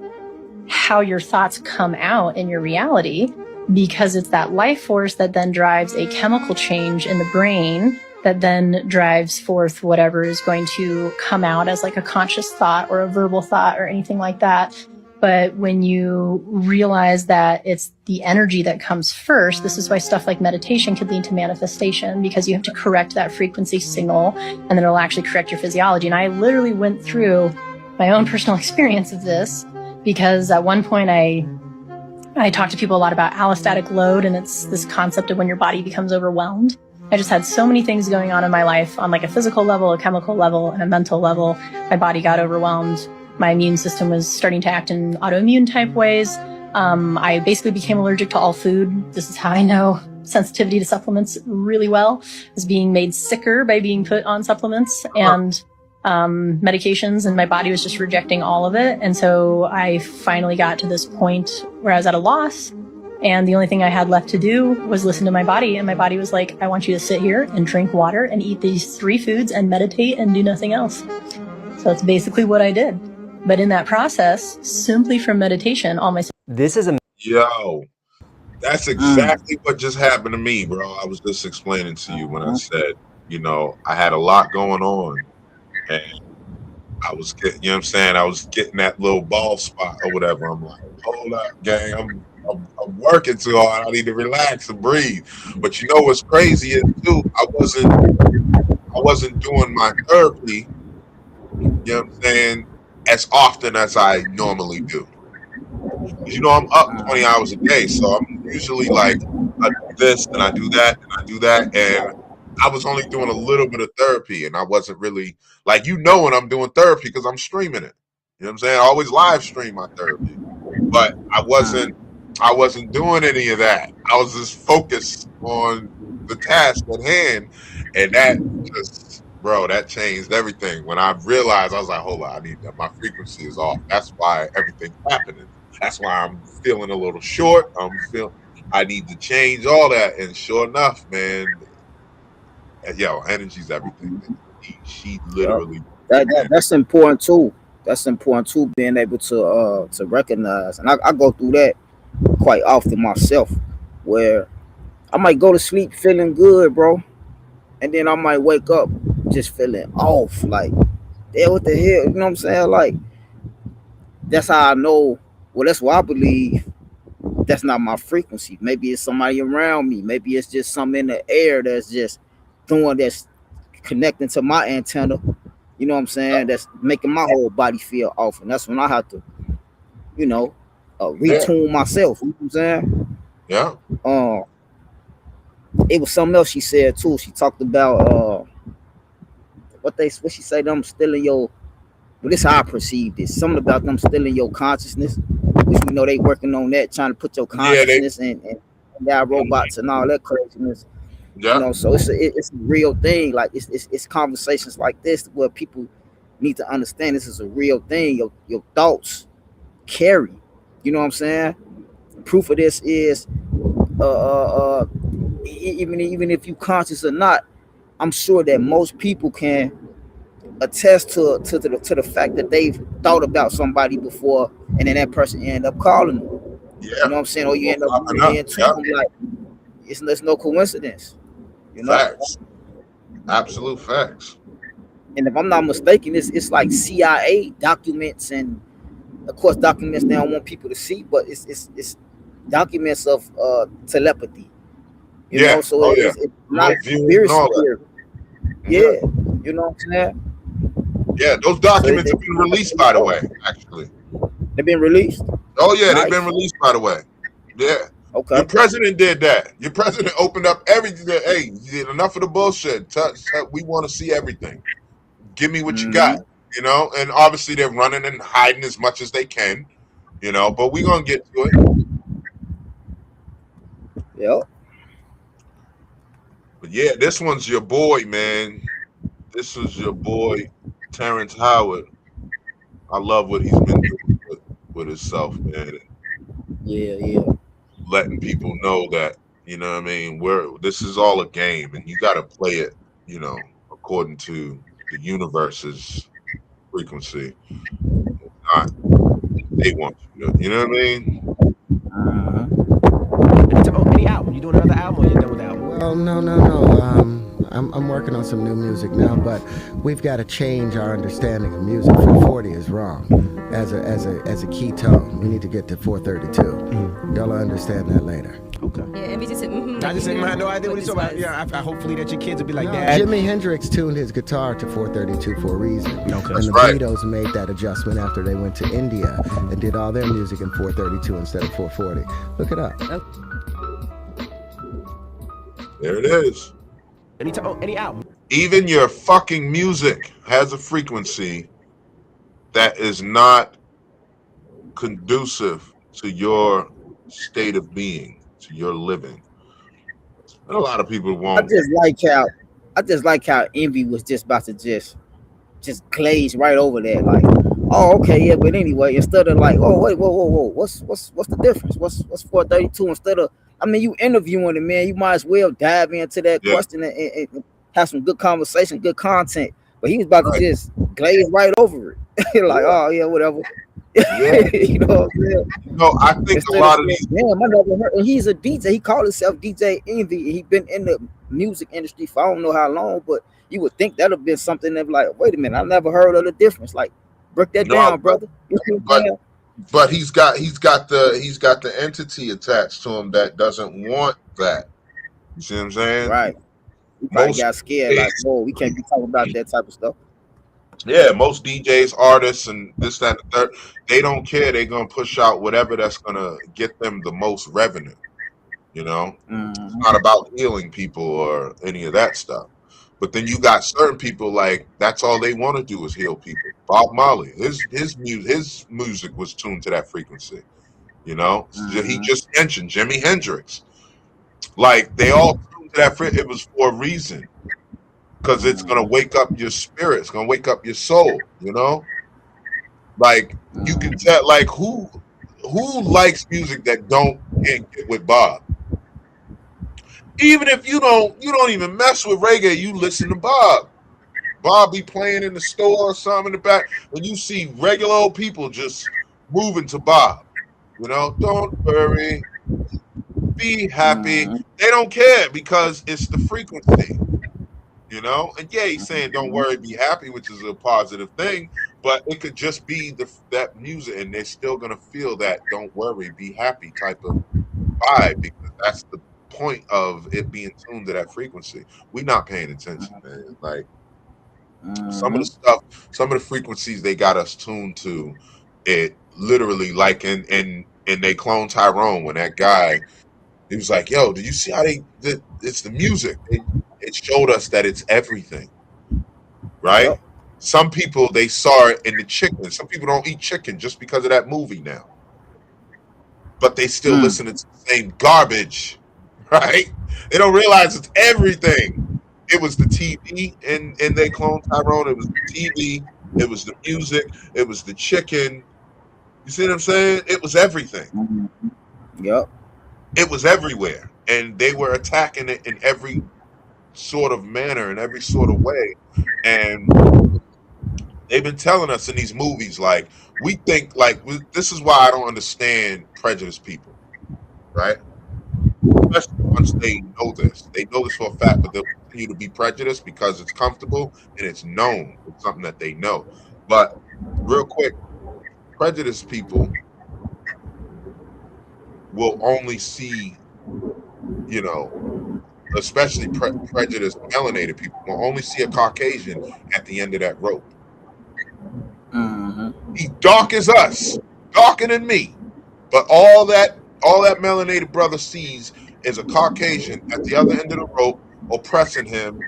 how your thoughts come out in your reality. because it's that life force that then drives a chemical change in the brain that then drives forth whatever is going to come out as like a conscious thought or a verbal thought or anything like that. But when you realize that it's the energy that comes first, this is why stuff like meditation could lead to manifestation, because you have to correct that frequency signal and then it'll actually correct your physiology. And I literally went through my own personal experience of this, because at one point I talked to people a lot about allostatic load, and it's this concept of when your body becomes overwhelmed. I just had so many things going on in my life on like a physical level, a chemical level, and a mental level. My body got overwhelmed. My immune system was starting to act in autoimmune type ways. I basically became allergic to all food. This is how I know sensitivity to supplements really well, is being made sicker by being put on supplements and medications, and my body was just rejecting all of it. And so I finally got to this point where I was at a loss, and the only thing I had left to do was listen to my body. And my body was like, I want you to sit here and drink water and eat these 3 foods and meditate and do nothing else. So that's basically what I did. But in that process, simply from meditation, all my... This is a... Yo, that's exactly what just happened to me, bro. I was just explaining to you when I said, you know, I had a lot going on, and I was getting, you know what I'm saying, I was getting that little ball spot or whatever. I'm like, hold up, gang, I'm working too hard. I need to relax and breathe. But you know what's crazy is too, I wasn't doing my therapy, you know what I'm saying, as often as I normally do. You know, I'm up 20 hours a day, so I'm usually like, I do this and I do that and I do that, and I was only doing a little bit of therapy, and I wasn't really like, you know, when I'm doing therapy because I'm streaming it. You know what I'm saying? I always live stream my therapy, but I wasn't doing any of that. I was just focused on the task at hand, and that just, bro, that changed everything. When I realized, I was like, hold on, my frequency is off. That's why everything's happening. That's why I'm feeling a little short. I need to change all that. And sure enough, man, yo, energy's everything. She literally. That's important too. That's important too. Being able to recognize, and I go through that quite often myself, where I might go to sleep feeling good, bro, and then I might wake up just feeling off. Like, yeah, what the hell? You know what I'm saying? Like, that's how I know. Well, that's what I believe. That's not my frequency. Maybe it's somebody around me. Maybe it's just something in the air that's just that's connecting to my antenna. You know what I'm saying? That's making my whole body feel off. And that's when I have to, you know, retune myself. You know what I'm saying? Yeah. It was something else she said too. She talked about what she said, them stealing your, well, this is how I perceived this. Something about them stealing your consciousness, which we know they working on that, trying to put your consciousness and that robots and all that craziness. Yeah. You know, so it's a real thing. Like it's conversations like this where people need to understand this is a real thing. Your thoughts carry. You know what I'm saying? Proof of this is even if you conscious or not, I'm sure that most people can attest to the fact that they've thought about somebody before, and then that person end up calling them. Yeah. You know what I'm saying? Or you end up into them. Like, it's no coincidence. You know? Facts. Absolute facts. And if I'm not mistaken, it's like CIA documents, and of course documents they don't want people to see, but it's documents of telepathy. You know, so it's not conspiracy. Yeah, you know what I'm saying? Yeah, those documents have been released, by the way, actually. They've been released? Oh, yeah, they've been released, by the way. Yeah. Okay. Your president did that. Your president opened up everything. Hey, enough of the bullshit. We want to see everything. Give me what you got, you know? And obviously they're running and hiding as much as they can, you know, but we're going to get to it. Yep. But yeah, this one's your boy, man. This was your boy, Terrence Howard. I love what he's been doing with himself, man. Yeah. Letting people know that, you know what I mean, this is all a game, and you got to play it, you know, according to the universe's frequency. Not they want you to, you know what I mean? any album? You doing another album, or you done with the album? Well, no. I'm working on some new music now, but we've got to change our understanding of music. 440 is wrong as a key tone. We need to get to 432. Y'all understand that later. Okay. Yeah, MB just said, I just said, man, no idea what he's talking about. Yeah, I hopefully that your kids will be like, No, Dad. Jimi Hendrix tuned his guitar to 432 for a reason. Okay. And That's the right. Beatles made that adjustment after they went to India and did all their music in 432 instead of 440. Look it up. There it is. Any album? Even your fucking music has a frequency that is not conducive to your state of being, to your living. And a lot of people I won't. just like how Envy was just about to just glaze right over there, like, oh, okay, yeah, but anyway, instead of like, oh, wait, whoa, what's the difference? What's 432? Instead of, I mean, you interviewing the man, you might as well dive into that question and have some good conversation, good content. But he was about to just glaze right over it, like, oh yeah, whatever. You know what I'm saying? No, I think Instead a lot of saying, these. damn, I never heard. And he's a DJ. He called himself DJ Envy. He been in the music industry for I don't know how long, but you would think that'd have been something that like, wait a minute, I never heard of the difference. Like, break that No, down, brother. You know what I'm saying? But he's got the entity attached to him that doesn't want that. You see what I'm saying? Right. We probably Most got scared, like, whoa, we can't be talking about that type of stuff. Yeah, most DJs, artists, and this, that, and the third, they don't care. They're gonna push out whatever that's gonna get them the most revenue. You know, it's not about healing people or any of that stuff. But then you got certain people like that's all they want to do is heal people. Bob Marley, his music was tuned to that frequency. You know, he just mentioned Jimi Hendrix. Like they all tuned to that. It was for a reason. Because it's gonna wake up your spirit, it's gonna wake up your soul, you know. Like you can tell, like who likes music that can't get with Bob. Even if you don't even mess with reggae, you listen to Bob. Bob be playing in the store or something in the back, and you see regular old people just moving to Bob. You know, don't worry, be happy. They don't care because it's the frequency. You know, and yeah, he's saying don't worry, be happy, which is a positive thing, but it could just be that music, and they're still gonna feel that don't worry, be happy type of vibe because that's the point of it being tuned to that frequency. We're not paying attention, man. Like some of the frequencies they got us tuned to, it literally like in they clone Tyrone when that guy. He was like, yo, do you see how it's the music? It showed us that it's everything, right? Yep. Some people, they saw it in the chicken. Some people don't eat chicken just because of that movie now. But they still listen to the same garbage, right? They don't realize it's everything. It was the TV and they cloned Tyrone. It was the TV. It was the music. It was the chicken. You see what I'm saying? It was everything. Yep. It was everywhere, and they were attacking it in every sort of manner, in every sort of way. And they've been telling us in these movies, like, we think, like, this is why I don't understand prejudiced people, right? Especially once they know this. They know this for a fact, but they'll continue to be prejudiced because it's comfortable and it's known. It's something that they know. But real quick, prejudiced people will only see, you know, especially prejudiced melanated people will only see a Caucasian at the end of that rope. He dark as us, darker than me, but all that melanated brother sees is a Caucasian at the other end of the rope, oppressing him,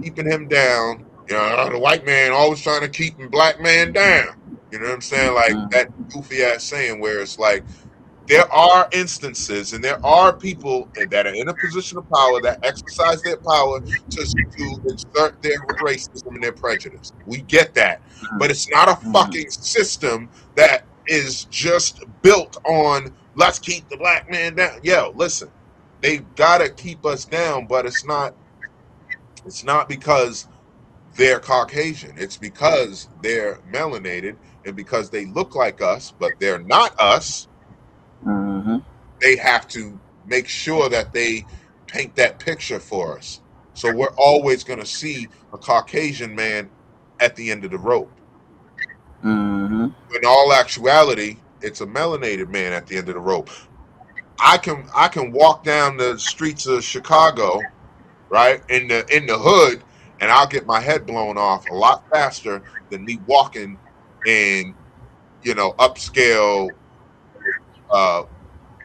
keeping him down. You know, the white man always trying to keep the black man down. You know what I'm saying? Like that goofy ass saying where it's like, there are instances and there are people that are in a position of power that exercise their power to insert their racism and their prejudice. We get that. But it's not a fucking system that is just built on let's keep the black man down. Yo, listen, they gotta keep us down, but it's not because they're Caucasian. It's because they're melanated and because they look like us, but they're not us. They have to make sure that they paint that picture for us. So we're always going to see a Caucasian man at the end of the rope. In all actuality, it's a melanated man at the end of the rope. I can walk down the streets of Chicago, right, in the hood, and I'll get my head blown off a lot faster than me walking in, upscale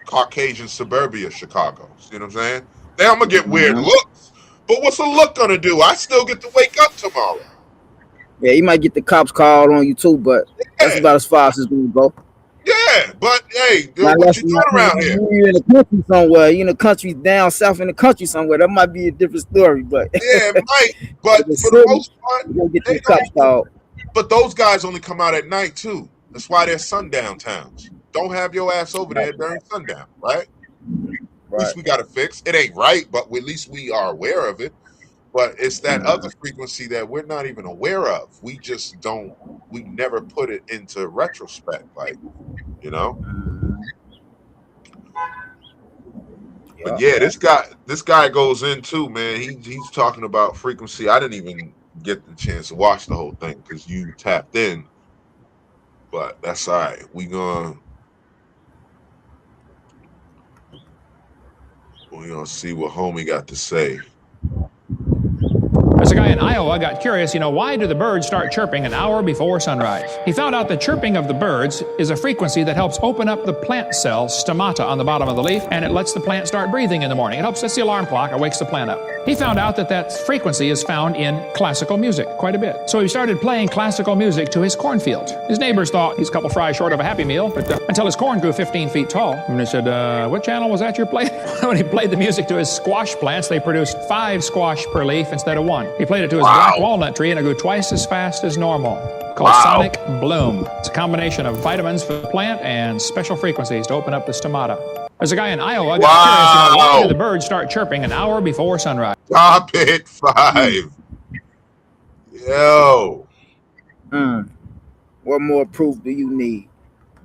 Caucasian suburbia Chicago. See what I'm saying? Then I'm gonna get weird looks. But what's a look gonna do? I still get to wake up tomorrow. Yeah, you might get the cops called on you too, but that's about as far as it's gonna go. Yeah, but hey, what you doing around here? You're in the country somewhere. You're in the country down south in the country somewhere. That might be a different story, but yeah, it might. But for the most part, get the cops called. But those guys only come out at night too. That's why they're sundown towns. Don't have your ass over there during sundown, right? At least we got to fix. It ain't right, but at least we are aware of it. But it's that other frequency that we're not even aware of. We just don't. We never put it into retrospect, like, But yeah, this guy goes in too, man. He's talking about frequency. I didn't even get the chance to watch the whole thing because you tapped in. But that's all right. We're gonna see what homie got to say. There's a guy in Iowa got curious, why do the birds start chirping an hour before sunrise? He found out the chirping of the birds is a frequency that helps open up the plant cell stomata on the bottom of the leaf, and it lets the plant start breathing in the morning. It helps, that's the alarm clock, it wakes the plant up. He found out that frequency is found in classical music quite a bit. So he started playing classical music to his cornfield. His neighbors thought he's a couple fries short of a Happy Meal, but until his corn grew 15 feet tall. And they said, what channel was that you're playing? When he played the music to his squash plants, they produced 5 squash per leaf instead of 1. He played it to his black walnut tree and it grew twice as fast as normal. Called Sonic Bloom. It's a combination of vitamins for the plant and special frequencies to open up the stomata. There's a guy in Iowa got curious, why do the birds start chirping an hour before sunrise? Stop it, 5. Yo. What more proof do you need?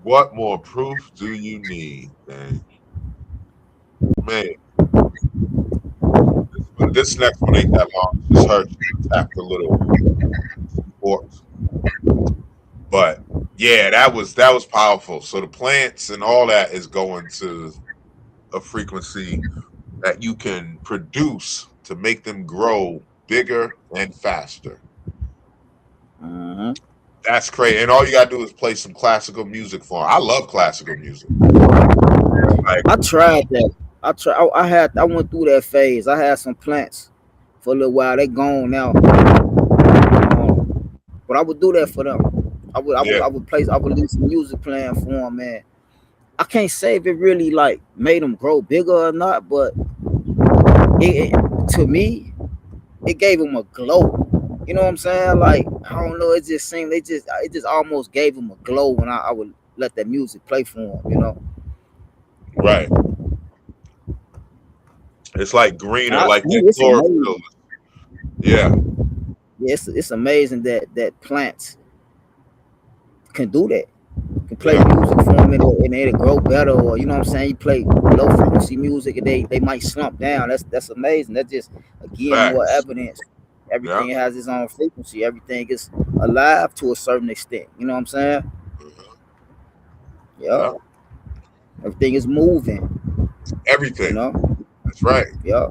What more proof do you need, man? This next one ain't that long. Just heard you tap a little sports. But yeah, that was powerful. So the plants and all that is going to a frequency that you can produce to make them grow bigger and faster. That's crazy. And all you gotta do is play some classical music for them. I love classical music. I tried that. I went through that phase. I had some plants for a little while. They gone now. But I would do that for them. I would leave some music playing for them, man. I can't say if it really like made them grow bigger or not, but to me, it gave them a glow. You know what I'm saying? Like, I don't know. It just seemed it just almost gave them a glow when I would let that music play for them. Right. It's like greener, like the chlorophyll. Yeah. It's amazing that plants can do that. Can play music for them and it'll grow better, or you know what I'm saying? You play low frequency music and they might slump down. That's amazing. That's just again more evidence. Everything has its own frequency. Everything is alive to a certain extent. You know what I'm saying? Yeah. Everything is moving. Everything. That's right. Yeah.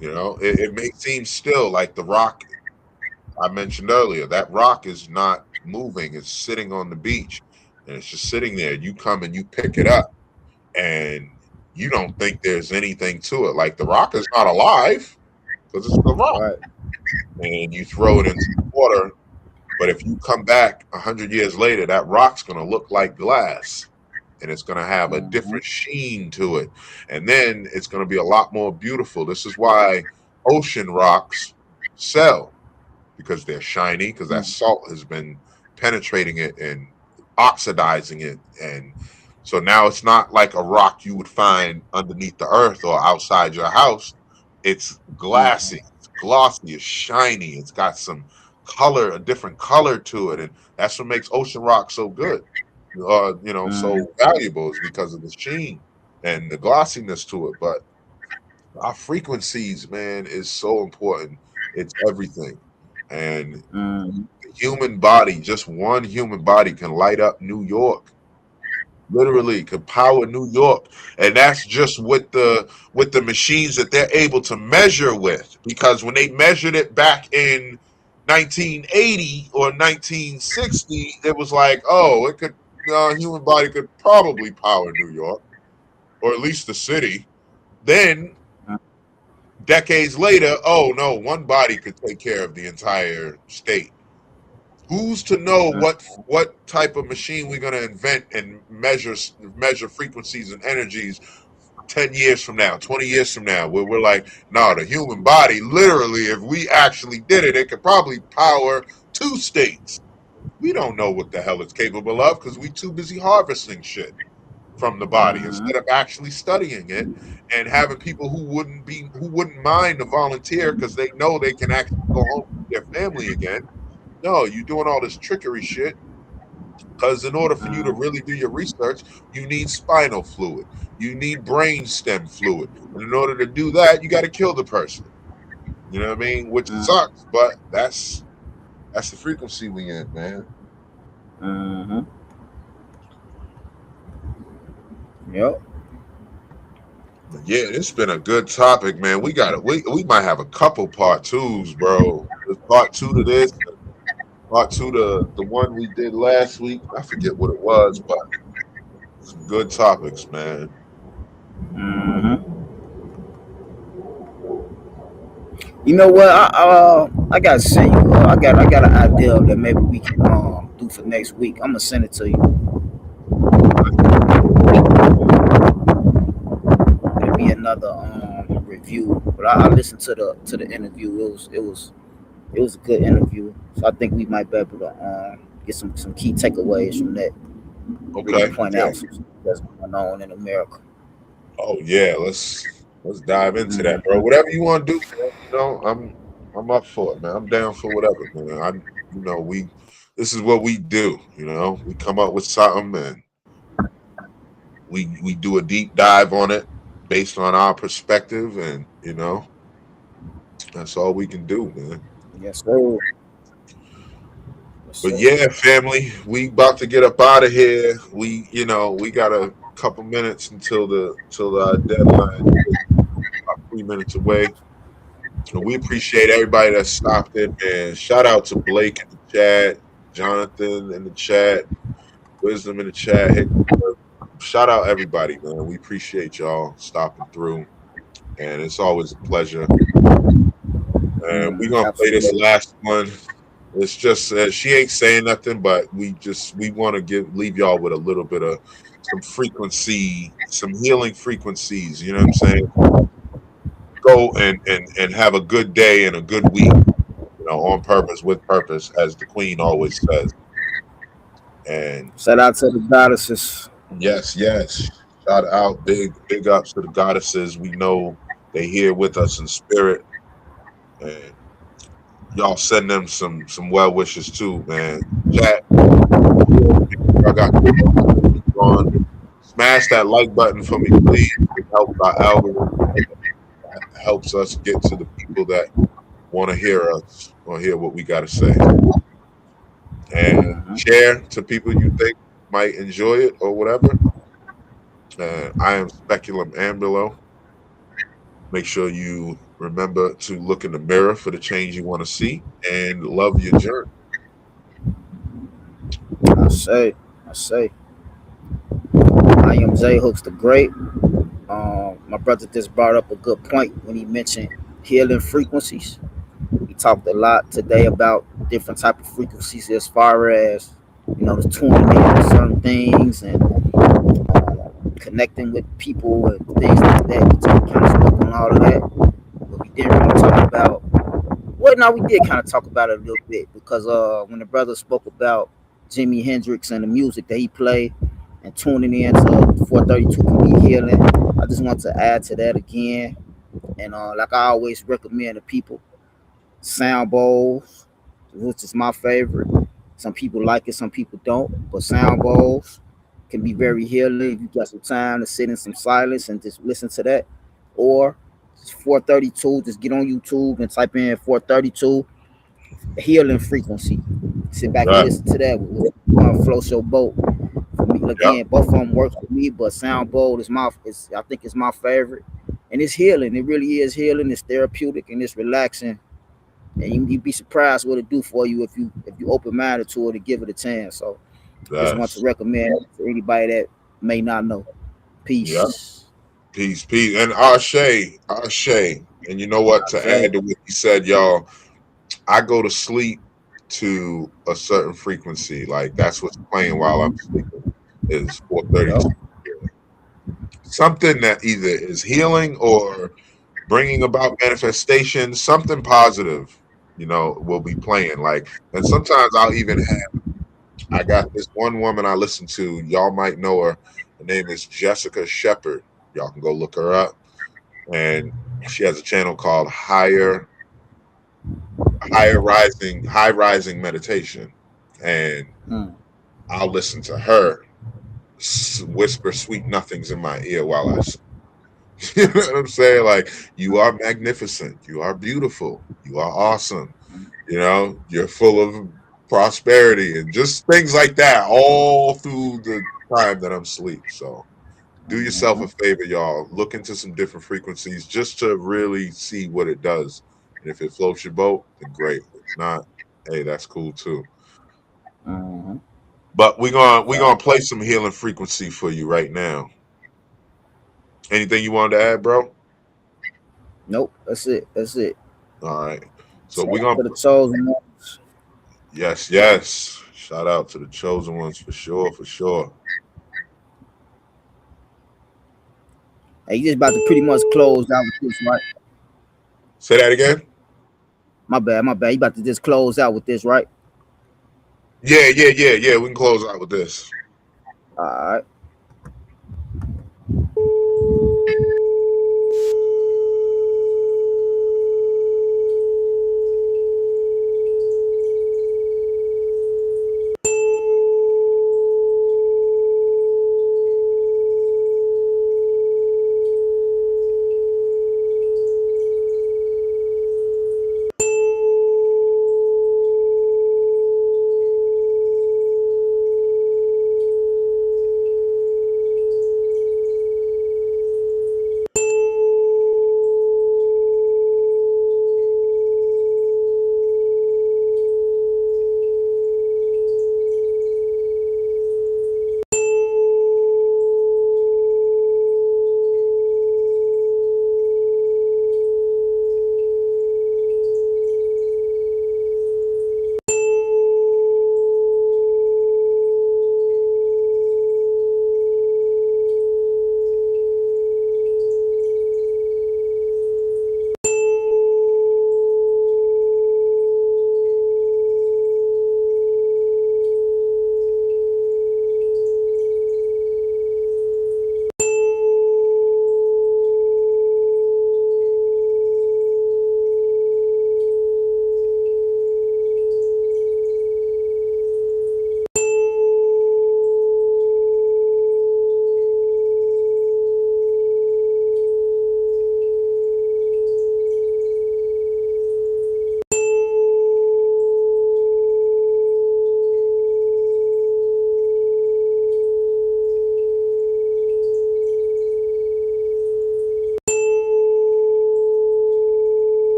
It may seem still like the rock I mentioned earlier. That rock is not moving. It's sitting on the beach and it's just sitting there. You come and you pick it up and you don't think there's anything to it. Like the rock is not alive because it's the rock. Right. And you throw it into the water. But if you come back 100 years later, that rock's going to look like glass. And it's going to have a different sheen to it. And then it's going to be a lot more beautiful. This is why ocean rocks sell, because they're shiny, because that salt has been penetrating it and oxidizing it. And so now it's not like a rock you would find underneath the earth or outside your house. It's glassy, it's glossy, it's shiny. It's got some color, a different color to it. And that's what makes ocean rock so good. So valuable is because of the sheen. and the glossiness to it. But our frequencies, man, is so important. It's everything. And Mm-hmm. the human body, just one human body can light up New York. Literally could power New York. And that's just with the machines that they're able to measure with. Because when they measured it back in 1980 or 1960, it was like, oh, it could human body could probably power New York, or at least the city. Then decades later, oh no, one body could take care of the entire state. Who's to know what type of machine we're going to invent and measure frequencies and energies 10 years from now, 20 years from now, where we're like, no, the human body, literally, if we actually did it, it could probably power 2 states. We don't know what the hell it's capable of because we too busy harvesting shit from the body instead of actually studying it and having people who wouldn't mind to volunteer because they know they can actually go home to their family again. No, you're doing all this trickery shit because in order for you to really do your research, you need spinal fluid, you need brain stem fluid, and in order to do that, you got to kill the person. You know what I mean? Which sucks, but that's the frequency we in, man. Mm-hmm. Yep. Yeah, it's been a good topic, man. We might have a couple part 2s, bro. There's part 2 to this, part 2 to the one we did last week. I forget what it was, but some good topics, man. Mm-hmm. You know what? I gotta send you. I got an idea that maybe we can do for next week. I'm gonna send it to you. It'll be another review, but I listened to the interview. It was a good interview. So I think we might be able to get some key takeaways from that. Okay. Really point out something that's going on in America. Oh yeah, let's dive into that, bro. Whatever you want to do, man, you know, I'm up for it, man. I'm down for whatever, man. This is what we do, you know. We come up with something and we do a deep dive on it based on our perspective, and you know, that's all we can do, man. Yes, sir. But yeah, family, we about to get up out of here. We got a couple minutes until our deadline. About 3 minutes away. So we appreciate everybody that stopped in, man. Shout out to Blake in the chat, Jonathan in the chat, Wisdom in the chat. Shout out everybody, man. We appreciate y'all stopping through, and it's always a pleasure. And we're gonna play this last one. It's just she ain't saying nothing, but we want to leave y'all with a little bit of some frequency, some healing frequencies. You know what I'm saying? Go and have a good day and a good week. You know, on purpose, with purpose, as the Queen always says. And shout out to the goddesses. Yes. Shout out, big ups to the goddesses. We know they here with us in spirit, and y'all send them some well wishes too, man. Chat, I got on. Smash that like button for me, please. It helps our algorithm. It helps us get to the people that want to hear us or hear what we got to say. And share to people you think might enjoy it or whatever. I am Speculum Ambulo. Make sure you remember to look in the mirror for the change you want to see and love your journey. I say. I am Zay Hooks the Great. My brother just brought up a good point when he mentioned healing frequencies. He talked a lot today about different type of frequencies as far as, you know, the tuning in certain things and connecting with people and things like that. We kind of spoke on all of that, but we didn't really talk about. Well, no, we did kind of talk about it a little bit because when the brother spoke about Jimi Hendrix and the music that he played and tuning in to 432 can be healing, I just want to add to that again. And like I always recommend to people, sound bowls, which is my favorite. Some people like it, some people don't, but sound bowls can be very healing if you got some time to sit in some silence and just listen to that. Or 432, just get on YouTube and type in 432 healing frequency. Sit back and listen to that with Flow Show Boat. For me, again, both of them work for me, but Sound Bold is I think it's my favorite. And it's healing. It really is healing. It's therapeutic and it's relaxing. And you'd be surprised what it do for you if you open minded to it and give it a chance. So just want to recommend it to anybody that may not know. Peace. Yeah. Peace. And Ashe. And you know what? To add to what he said, y'all, I go to sleep to a certain frequency. Like that's what's playing while I'm sleeping is 432. Something that either is healing or bringing about manifestation, something positive, will be playing. Like, and sometimes I'll even I got this one woman I listen to. Y'all might know her. Her name is Jessica Shepard. Y'all can go look her up. And she has a channel called High Rising Meditation. And I'll listen to her whisper sweet nothings in my ear while I sleep. You know what I'm saying? Like, you are magnificent. You are beautiful. You are awesome. You're full of prosperity and just things like that all through the time that I'm asleep. So do yourself a favor, y'all. Look into some different frequencies just to really see what it does. And if it floats your boat, then great. If not, hey, that's cool too. But we're gonna play some healing frequency for you right now. Anything you wanted to add, bro? Nope, that's it. All right. So we're gonna for the chosen ones. Yes. Shout out to the chosen ones for sure. Hey, you just about to pretty much close out with this, right? Say that again. My bad. You about to just close out with this, right? Yeah. We can close out with this. All right.